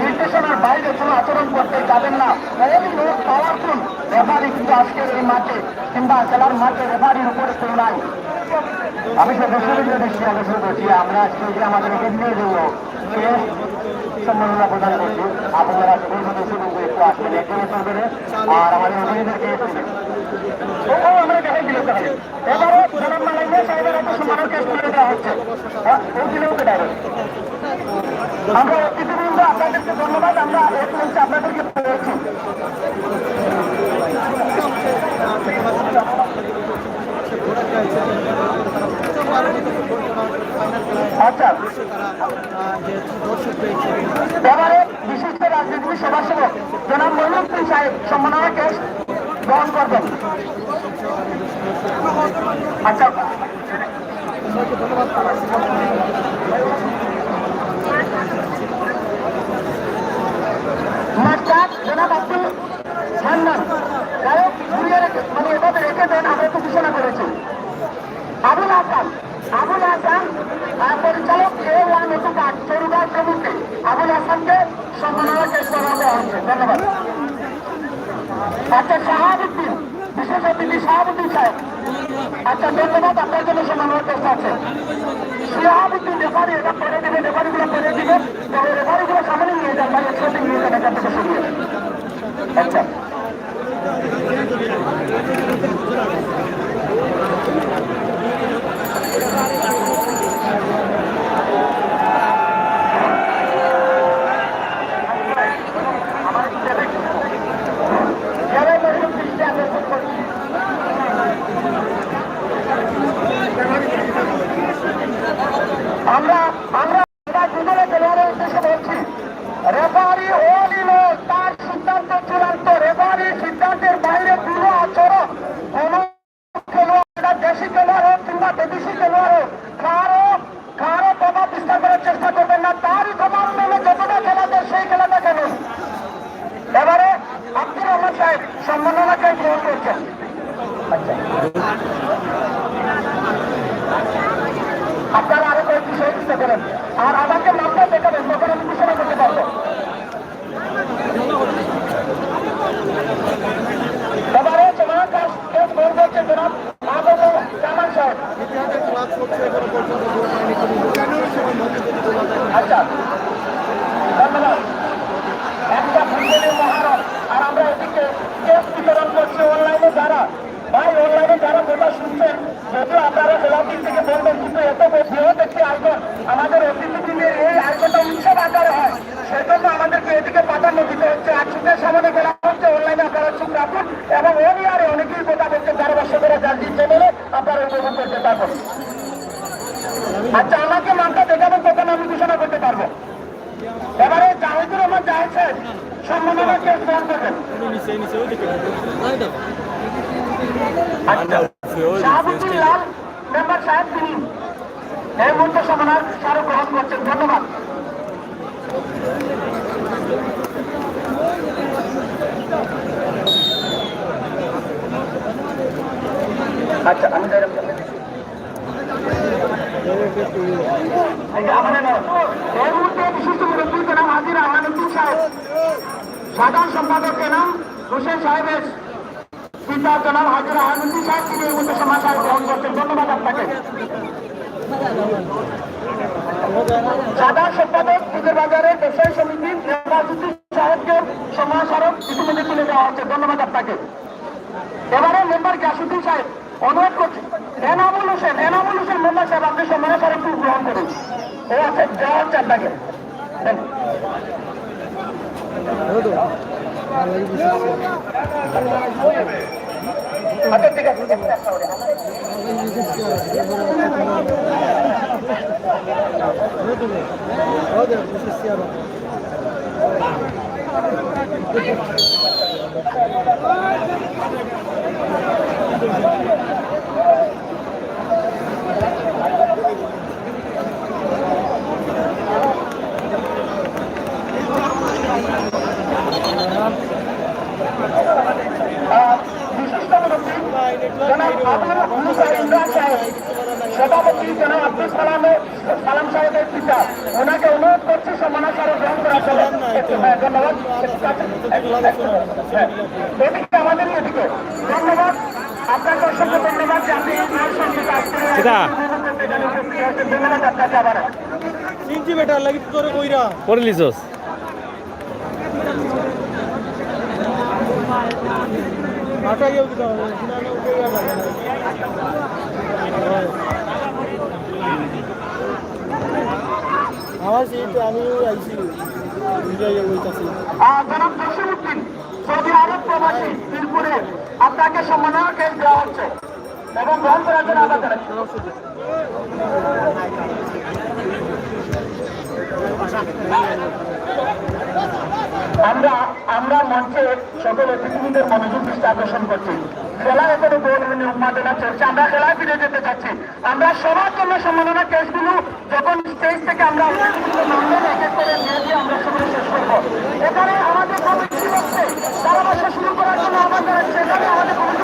নির্দেশনার বাইরে কোনো আচরণ করতে যাবেন না। পাওয়ারফুল রেফারি কিন্তু আজকের এই মাঠে কিংবা খেলার মাঠে রেফারির উপরে কেউ নাই। আমি সদস্যদের দৃষ্টি আকর্ষণ করছি, আমরা আজকে যে আমাদের নিয়ে দেবো সম্মাননা প্রদান করছি। আপনারা সকল সদস্যবৃন্দ একটু আসবেন, একজনে চলবে আর আমাদের অতিথিদেরকে আমরা দেখাই দিলে এবারে জনাব মালাইয়া সাহেবের একটা সম্মাননা কেস তুলে দেওয়া হচ্ছে। আমরা অতিথিবৃন্দ আপনাদেরকে ধন্যবাদ। আমরা এক মঞ্চে আপনাদেরকে পেয়েছি। আচ্ছা, এবারে বিশিষ্ট রাজনীতি সমাজসেবক জনাব মঈনুদ্দিন সাহেব সম্মাননা কেস গ্রহণ করবেন। আচ্ছা, সবাইকে ধন্যবাদ। মাস্টার জনাব আব্দুল হান্নান গায়ক ঘুরিয়ে মানে এভাবে রেখে দেন, আমরা তো ঘোষণা করেছি। আবুল হাসান পরিচালক A1 অটোপার্ট চৌরুঘাট প্রমুখে আবুল হাসানকে সম্মাননা চেষ্টা দেওয়া হচ্ছে। ধন্যবাদ। আচ্ছা, শাহাবুদ্দিন বিশেষ অতিথি শাহাবুদ্দিন সাহেব, আচ্ছা ধন্যবাদ, আপনার জন্য সম্মাননা চেষ্টা আছে। শাহাবুদ্দিন রেফারি, এটা পরে দিবে, রেফারিগুলো পরে দিবে, তবে রেফারিগুলো সামনে নিয়ে যান ভাই, একসাথে নিয়ে যান এখান থেকে শুরু। আচ্ছা, আমরা দুজনে খেলোয়াড়ের উদ্দেশ্যে বলছি, রেফারি ও নিল তার সিদ্ধান্ত চূড়ান্ত। রেফারি সিদ্ধান্তের বাইরে কোনো আচরণ কোনো খেলোয়াড়, দেশি খেলোয়াড় হোক কিংবা বিদেশি খেলোয়াড় হোক, কারো প্রভাব বিস্তার করার চেষ্টা করবেন না। তারই প্রমাণ মেলে যতটা খেলা যায় সেই খেলাটা খেলুন। এবারে আব্দুর রহমান সাহেব সম্মাননাকে গ্রহণ করছেন। আপনারা আরো কয়েকটি সহযোগিতা করেন, আর আমাকে নামটা দেখাবেন, তখন আমি ঘোষণা করতে পারবো। এবারে জনাব গ্রহণ করছেন জনাব মাহবুবুর জামান সাহেব। ইতিহাসের ক্লাস হচ্ছে এখনো পর্যন্ত গোল হয়নি কোনো। আচ্ছা, ধন্যবাদ। একটা ফুটবলের মহারত, আর আমরা এদিকে কেস বিতরণ করছি অনলাইনে যারা ভাই, অনলাইনে যারা কথা শুনছেন, যদিও আপনারা জেলাটির থেকে বলবেন, কিন্তু এত বৃহৎ একটি আয়োজন, আমাদের অতিথিদের এই আয়োজনটা উৎসব আকারে হয়, সেজন্য আমাদেরকে এদিকে প্রাধান্য দিতে হচ্ছে। আর ছুটের সামনে খেলা হচ্ছে, অনলাইনে আপনারা চুপ রাখুন, এবং অনিয়ারে অনেকেই কথা বলছেন, যারা বর্ষকেরা জানজি চ্যানেলে আপনারা উপভোগ করতে পারবেন। আচ্ছা, আমাকে নামটা দেখাবেন, তখন আমি ঘোষণা করতে পারবো। এবারে জাহিদুর রহমান জাহিদ সাহেব সম্মাননা কেস গ্রহণ করবেন। শাহাবুদ্দিন লাল মেম্বার সাহেব, তিনি এই মুহূর্তে সম্মাননা স্মারক গ্রহণ করছেন। ধন্যবাদ। আচ্ছা, আমি এই মুহূর্তে বিশিষ্ট মুরব্বী জনাব হাজী রাহানুদ্দিন সাহেব, সাধারণ সম্পাদক জনাব হোসেন সাহেবের পিতা জনাব হাজী রাহানুদ্দিন সাহেব, তিনি এই মুহূর্তে সমাচার গ্রহণ করছেন। ধন্যবাদ আপনাকে। সাধারণ সম্পাদক পুজোর বাজারের ব্যবসায়ী সমিতি নেওয়াজুদ্দিন সাহেবকে সমাচারক ইতিমধ্যে তুলে দেওয়া হচ্ছে। ধন্যবাদ আপনাকে। এবারে মেম্বার গিয়াসুদ্দিন সাহেব অনুরোধ করছি, এনামুল হোসেন মেম্বার সাহেব, আপনি সমাচারক গ্রহণ করুন। ও আছে, দেওয়া হচ্ছে আপনাকে। আচ্ছা, ঠিক আছে। সভাপতি জনাব আব্দুল সালাম সাহেবের পিতা, ওনাকে অনুরোধ করছি সম্মাননা স্মারক গ্রহণ করার জন্য। ধন্যবাদ। এদিকে আমাদের এদিকে ধন্যবাদ, আপনাকে অসংখ্য ধন্যবাদ যে আপনি ধন্যবাদ আপনাকে। আবার তিনটি বেটার লাগি তোরে কইরা করে লিজোস আটা গিয়ে দিতে হবে আমার সিট আমিও আইছি বলতেছি। জনাব জসিমউদ্দিন সৌদি আরব প্রবাসী মিরপুরে, আপনাকে সম্মাননা কেস দেওয়া হচ্ছে এবং গ্রহণ করার জন্য আবার জানাচ্ছি। আমরা আমরা মঞ্চে সকল অতিথিদের মনোযোগ দৃষ্টি আকর্ষণ করছি। খেলা এখনো বহুদিনের উন্মাদনা চলছে, আমরা খেলায় ফিরে যেতে চাচ্ছি। আমরা সবার জন্য সম্মাননা কেসগুলো যখন স্টেজ থেকে আমরা মামলা এক এক করে নিয়ে দিয়ে আমরা সবাই শেষ করবো। এখানে আমাদের কমিটি হচ্ছে ধারাভাষ্য শুরু করার জন্য আমাদের সেখানে আমাদের কমিটি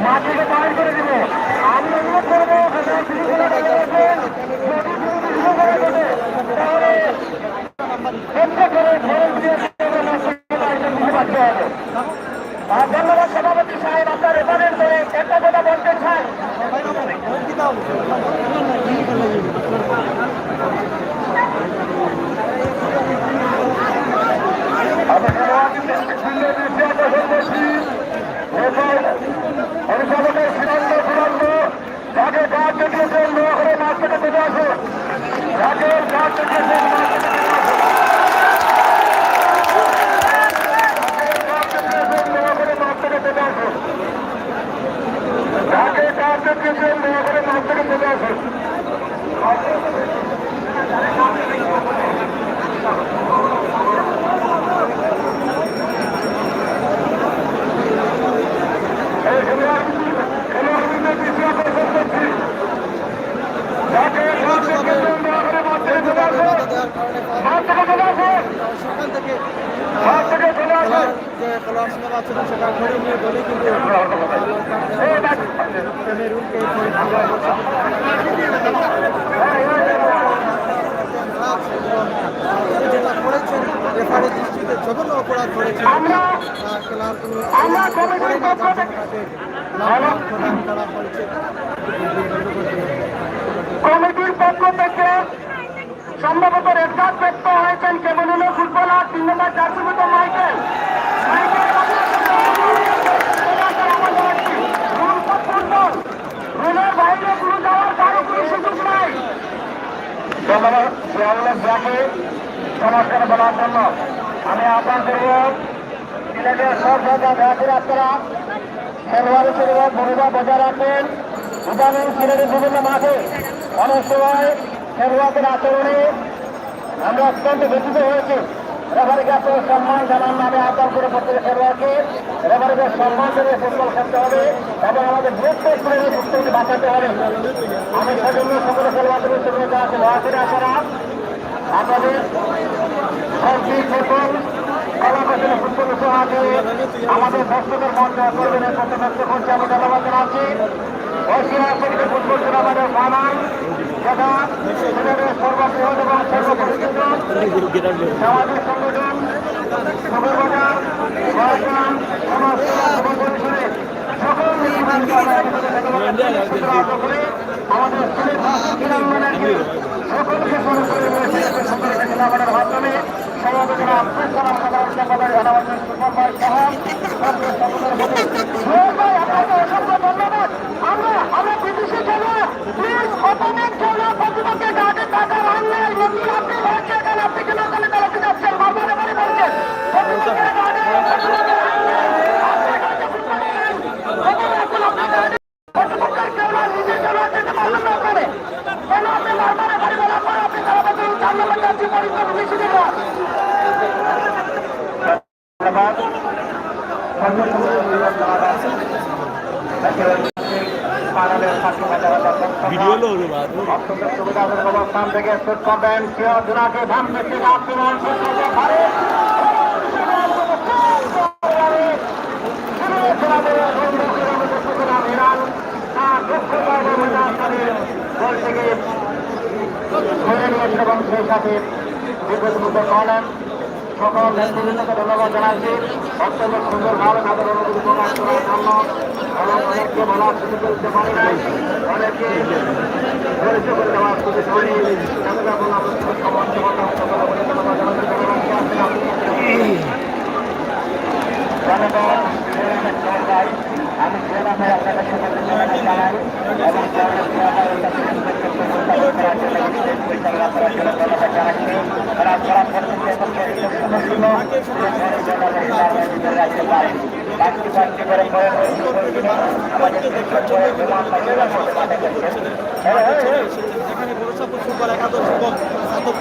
মাটিকে বাইর করে দিব। আমি অনুরোধ করবো ধন্যবাদ সভাপতি সাহেব, আপনার রেফারেন্স করে একটা কথা বলতে চাই। অভিভাবকের সিদ্ধান্ত চূড়ান্ত, যাকে কাজ দেখিয়েছেন দয়া করে মাঠ থেকে চলে আসুন। যাকে কাজ দেখিয়েছেন সেখান থেকে যে খেলোয়াড় সুযোগ আছে সেটা ঘরে নিয়ে বলে কিন্তু ক্যামেরুনকে যেটা করেছেন রেফারি দৃষ্টিতে জঘন্য অপরাধ করেছেন খেলোয়াড়গুলো করা হয়েছে। কমিটির পক্ষ থেকে সম্ভবত রেফার ব্যক্ত হয়েছেন কেবল ফুটবলার 3 নম্বর জার্সিভূত মাইকেল। রুলের বাইরে গুরু যাওয়ার কারো কোনো সুযোগ নাই। ধন্যবাদ জিয়াউল্লাহ জিয়াকে সমাজকে বলার জন্য আমি আহ্বান করব সিলেটের সব জায়গা ব্যাপের আপনারা খেলোয়াড়ি পরিবার ভূমিকা বজায় রাখবেন। ইদানিং সিলেটের বিভিন্ন মাঠে অনেক সময় খেলোয়াড়দের আচরণে আমরা অত্যন্ত ব্যথিত হয়েছি। রেফারিকে আপনার সম্মান জানান নামে আহ্বান করে প্রত্যেক খেলোয়াড়কে রেফারিকে সম্মান করে ফুটবল খেলতে হবে এবং আমাদের বৃহত্তর করে ফুটবলকে বাঁচাতে হবে। আমি সেজন্য সকল খেলোয়াড়দের সেগুলো আছে দয়া করে আসারা আপনাদের সবজি ফুটবল কলাকৌশল ফুটবল উপহারে আমাদের দর্শকের মন জয় করবেন এর প্রতি ব্যক্ত করছি। আমি ধন্যবাদ জানাচ্ছি ঐতিহাসিক ফুটবল টুর্নামেন্টের ফাইনাল যেটা সিলেটের সর্ববৃহৎ এবং সর্বপরিচিত সামাজিক সংগঠন খবরবাজার বয়াগ্রাম সমাজসেবা খবর পরিষদে সকল আমাদের ক্রীড়াঙ্গনের সকলকে সরাসরি টুর্নামেন্টের মাধ্যমে সমাবেশনা আব্দুল সালাম সাধারণ সম্পাদক আনাবাসের সুপারভাই সহ সকলের প্রতি আপনাকে অসংখ্য ধন্যবাদ। আমরা বিদেশি খেলোয়াড় প্লিজ অপোনেন্ট খেলোয়াড় প্রতিপক্ষের গার্ডে টাকা অন্যায় নতুন আপনি হয়েছে এখানে আপনি কেন ওখানে চালাতে যাচ্ছেন বারবার এবারে বলছেন প্রতিপক্ষের গার্ডে প্রতিপক্ষের খেলোয়াড় নিজের খেলোয়াড় যেতে পারবেন না ওখানে কেন আপনি বারবার এবারে বলার পরে আপনি তারা বলছেন 4 নম্বর যাচ্ছি পরিশ্রম বেশি দেওয়া। ভিডিও লো অবস্থান থেকে শুট করবেন জোনাকে ধান বেশি আক্রমণ গোল থেকে ধরে নিয়েছে এবং সেই সাথে বিপদমুক্ত করলেন সকল নেতৃবৃন্দকে ধন্যবাদ জানাচ্ছি অত্যন্ত সুন্দরভাবে তাদের অনুভূতি প্রকাশ করার জন্য এবং অনেককে বলার সুযোগ দিতে পারি নাই অনেককে পরিচয় করে দেওয়ার সুযোগ হয়নি তাদের এখন আপনাদের সমস্ত কথা সকলে ধন্যবাদ জানাচ্ছি জনগণ আমি সেভাবে আপনাদের সকলকে ধন্যবাদ জানাই এবং পরিচালনা করার জন্য ধন্যবাদ জানাচ্ছি তারা পরবর্তীতে রাখতে পারে বাড়তি বাড়তি করে আমাদের যেখানে গোরস্থাপুর ফুটবল একাদশ এবং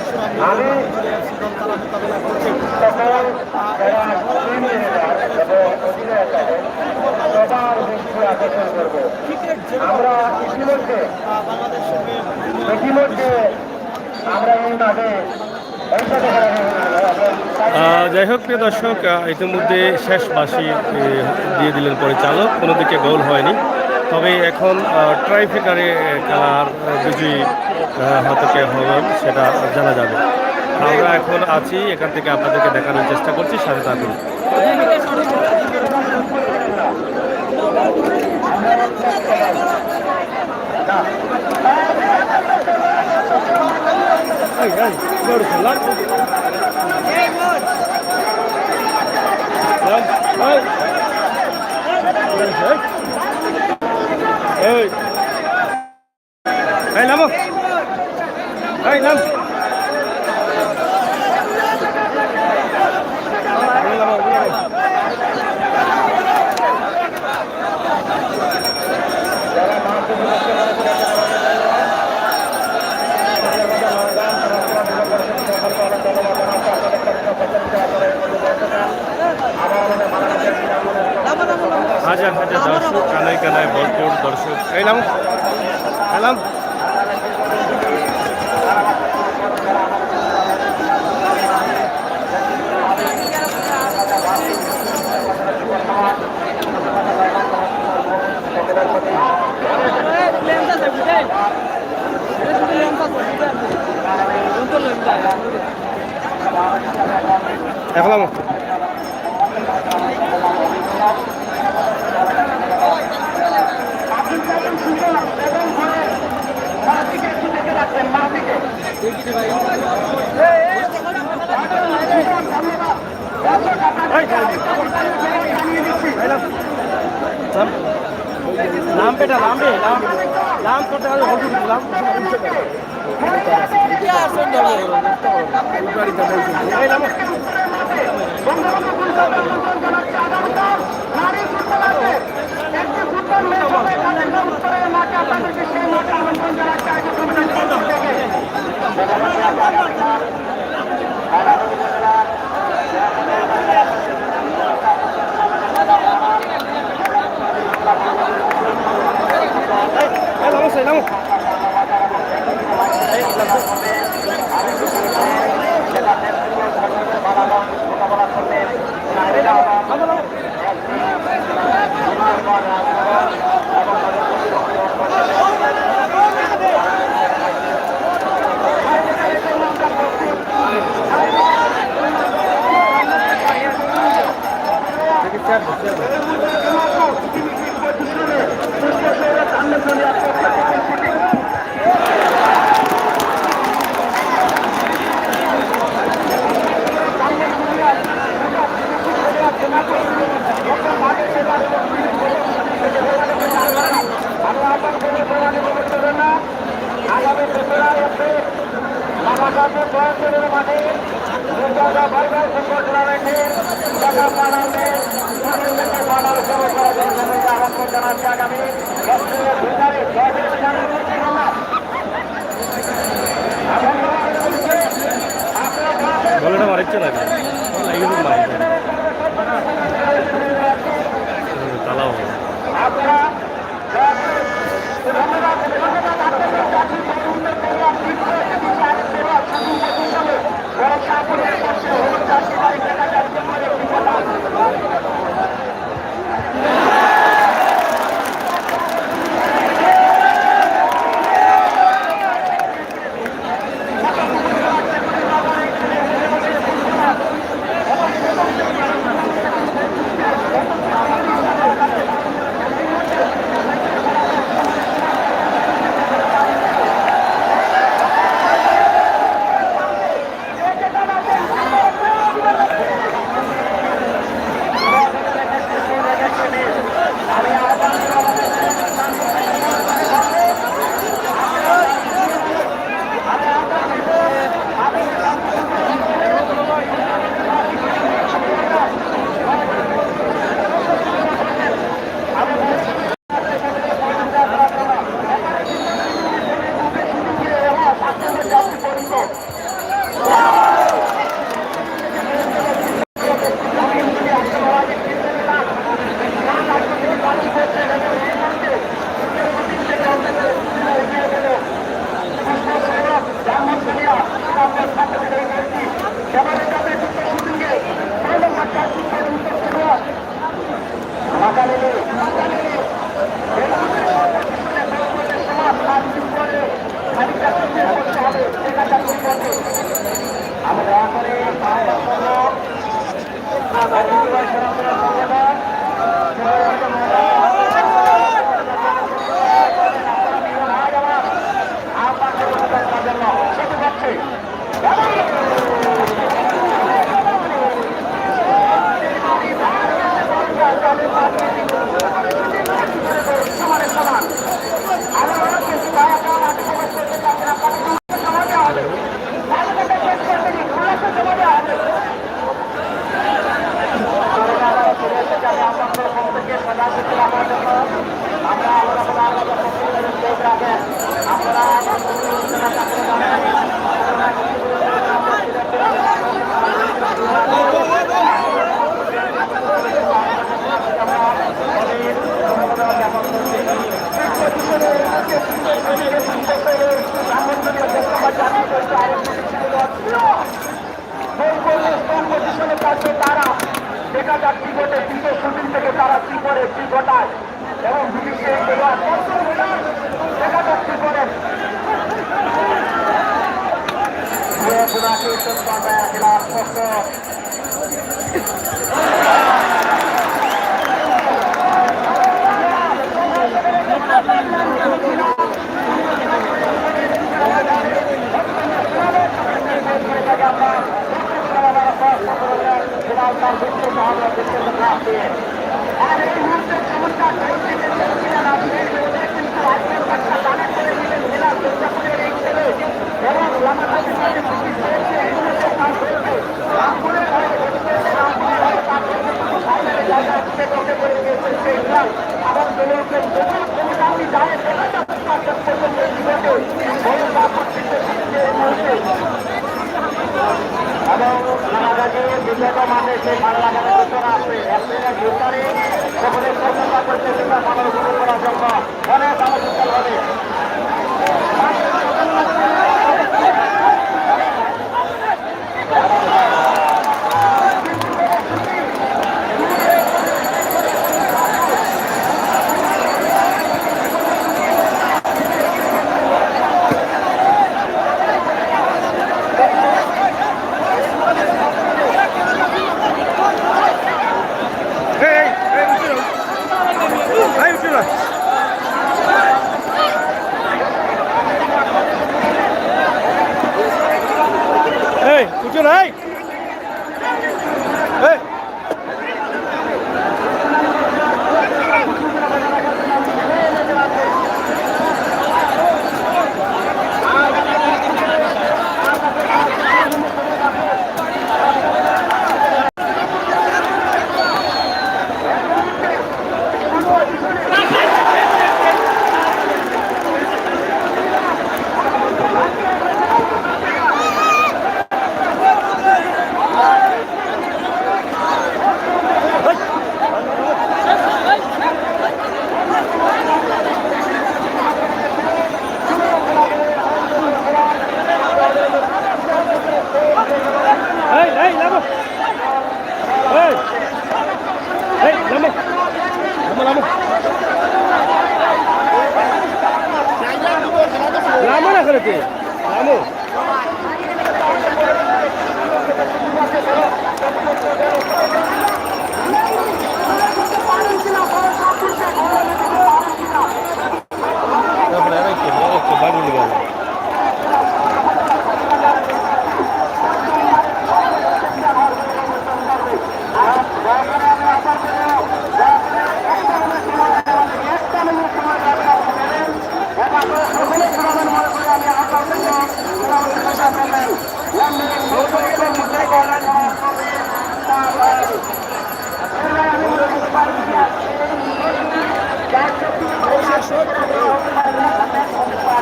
আমি তারা মোকাবেলা করছে সবার দৃষ্টি আকর্ষণ করবো আমরা ইতিমধ্যে আমরা এইভাবে যাই হোক প্রিয় দর্শক, ইতিমধ্যে শেষ বাঁশি দিয়ে দিলেন পরিচালক, কোনো দিকে গোল হয়নি। তবে এখন ট্রাইফিকারে খেলার বিজয়ী হাতকে হবেন সেটা জানা যাবে। আমরা এখন আছি, এখান থেকে আপনাদেরকে দেখানোর চেষ্টা করছি, সাথে থাকুন। নামো নাম হাজার হাজার দর্শক, কানায় কানায় ভরপুর দর্শক। এলাম এলাম এখন নাম পেটা নাম রে নাম নাম করতে হবে হলুদ দিলাম বলটা মারিচ্ছে না তালাও আমরা তারা দেখা যাচ্ছে গোটে তৃতীয় শুটিং থেকে তারা কি করে কি ঘটায় এবং ব্রিটিশকে দেখা যাচ্ছে করেন বিগত মাসে সেই ভালো লাগানোর সূচনা আছে এপ্রিলের 2 তারিখ সেখানে কলকাতা পরিচালিত সমাবেশ শুরু করার জন্য অনেক আলোচনা হবে। উঠো নাই Lama na kalau tu, lama. Baru juga.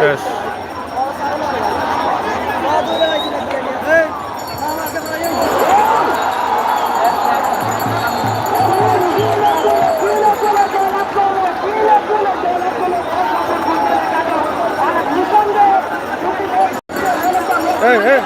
Yes. Hey, hey.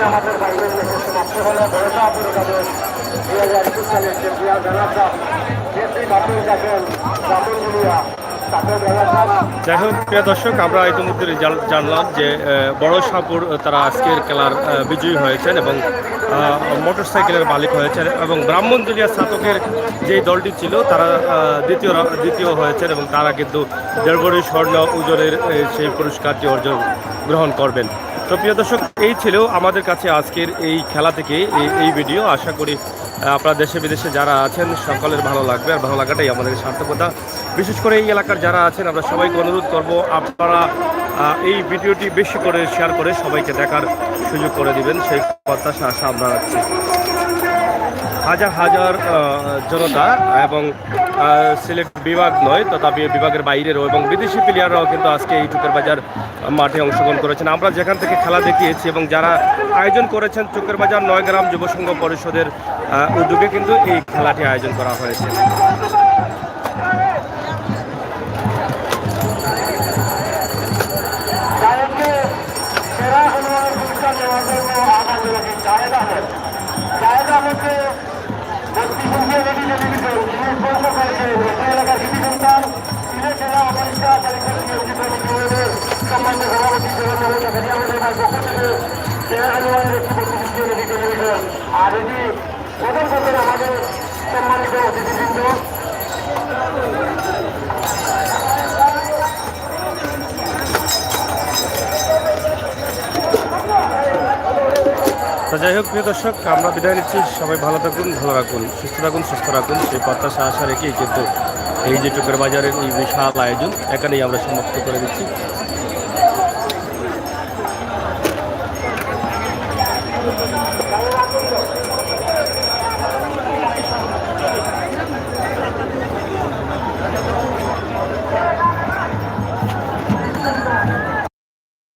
আমাদের বাইরের সমাপ্ত হলো ভরসা পুরো 2021 সালের চ্যাম্পিয়ন জানাতা কাপড় থাকেন কাপড়গুলিয়া তাদের ব্যবস্থা যাই হোক প্রিয় দর্শক, আমরা ইতিমধ্যে জানলাম যে বড় সাপুর তারা আজকের খেলার বিজয়ী হয়েছেন এবং মোটরসাইকেলের মালিক হয়েছেন এবং ব্রাহ্মণজুলিয়া স্নাতকের যে দলটি ছিল তারা দ্বিতীয় হয়েছেন এবং তারা কিন্তু দেড়বড়ি স্বর্ণ ওজনের সেই পুরস্কারটি অর্জন গ্রহণ করবেন। তো প্রিয় দর্শক, এই ছিল আমাদের কাছে আজকের এই খেলা থেকে এই ভিডিও। আশা করি আপনারা দেশে বিদেশে যারা আছেন সকলের ভালো লাগবে, আর ভালো লাগাটাই আমাদের সার্থকতা। বিশেষ করে এই এলাকার যারা আছেন আমরা সবাইকে অনুরোধ করব আপনারা এই ভিডিওটি বেশি করে শেয়ার করে সবাইকে দেখার সুযোগ করে দিবেন, সেই প্রত্যাশা আশা আমরা রাখছি। হাজার হাজার জনতা এবং সিলেট বিভাগ নয় তথাপি বিভাগের বাইরেরও এবং বিদেশি প্লেয়াররাও কিন্তু আজকে এই টুকের বাজার মাঠে অংশগ্রহণ করেছেন। আমরা যেখান থেকে খেলা দেখিয়েছি এবং যারা আয়োজন করেছেন চুকের বাজার 9 গ্রাম যুব সংঘ পরিষদের উদ্যোগে কিন্তু এই খেলাটি আয়োজন করা হয়েছে। আর এটি প্রথম করবেন আমাদের সম্মানিত অতিথিবৃন্দ। তো যাই হোক প্রিয় দর্শক, আমরা বিদায় নিচ্ছি। সবাই ভালো থাকুন, ভালো রাখুন, সুস্থ থাকুন, সুস্থ রাখুন, সেই প্রত্যাশা আশা রেখেই কিন্তু এই যে টুকের বাজারের এই বিশাল আয়োজন এখানেই আমরা সমাপ্ত করে দিচ্ছি।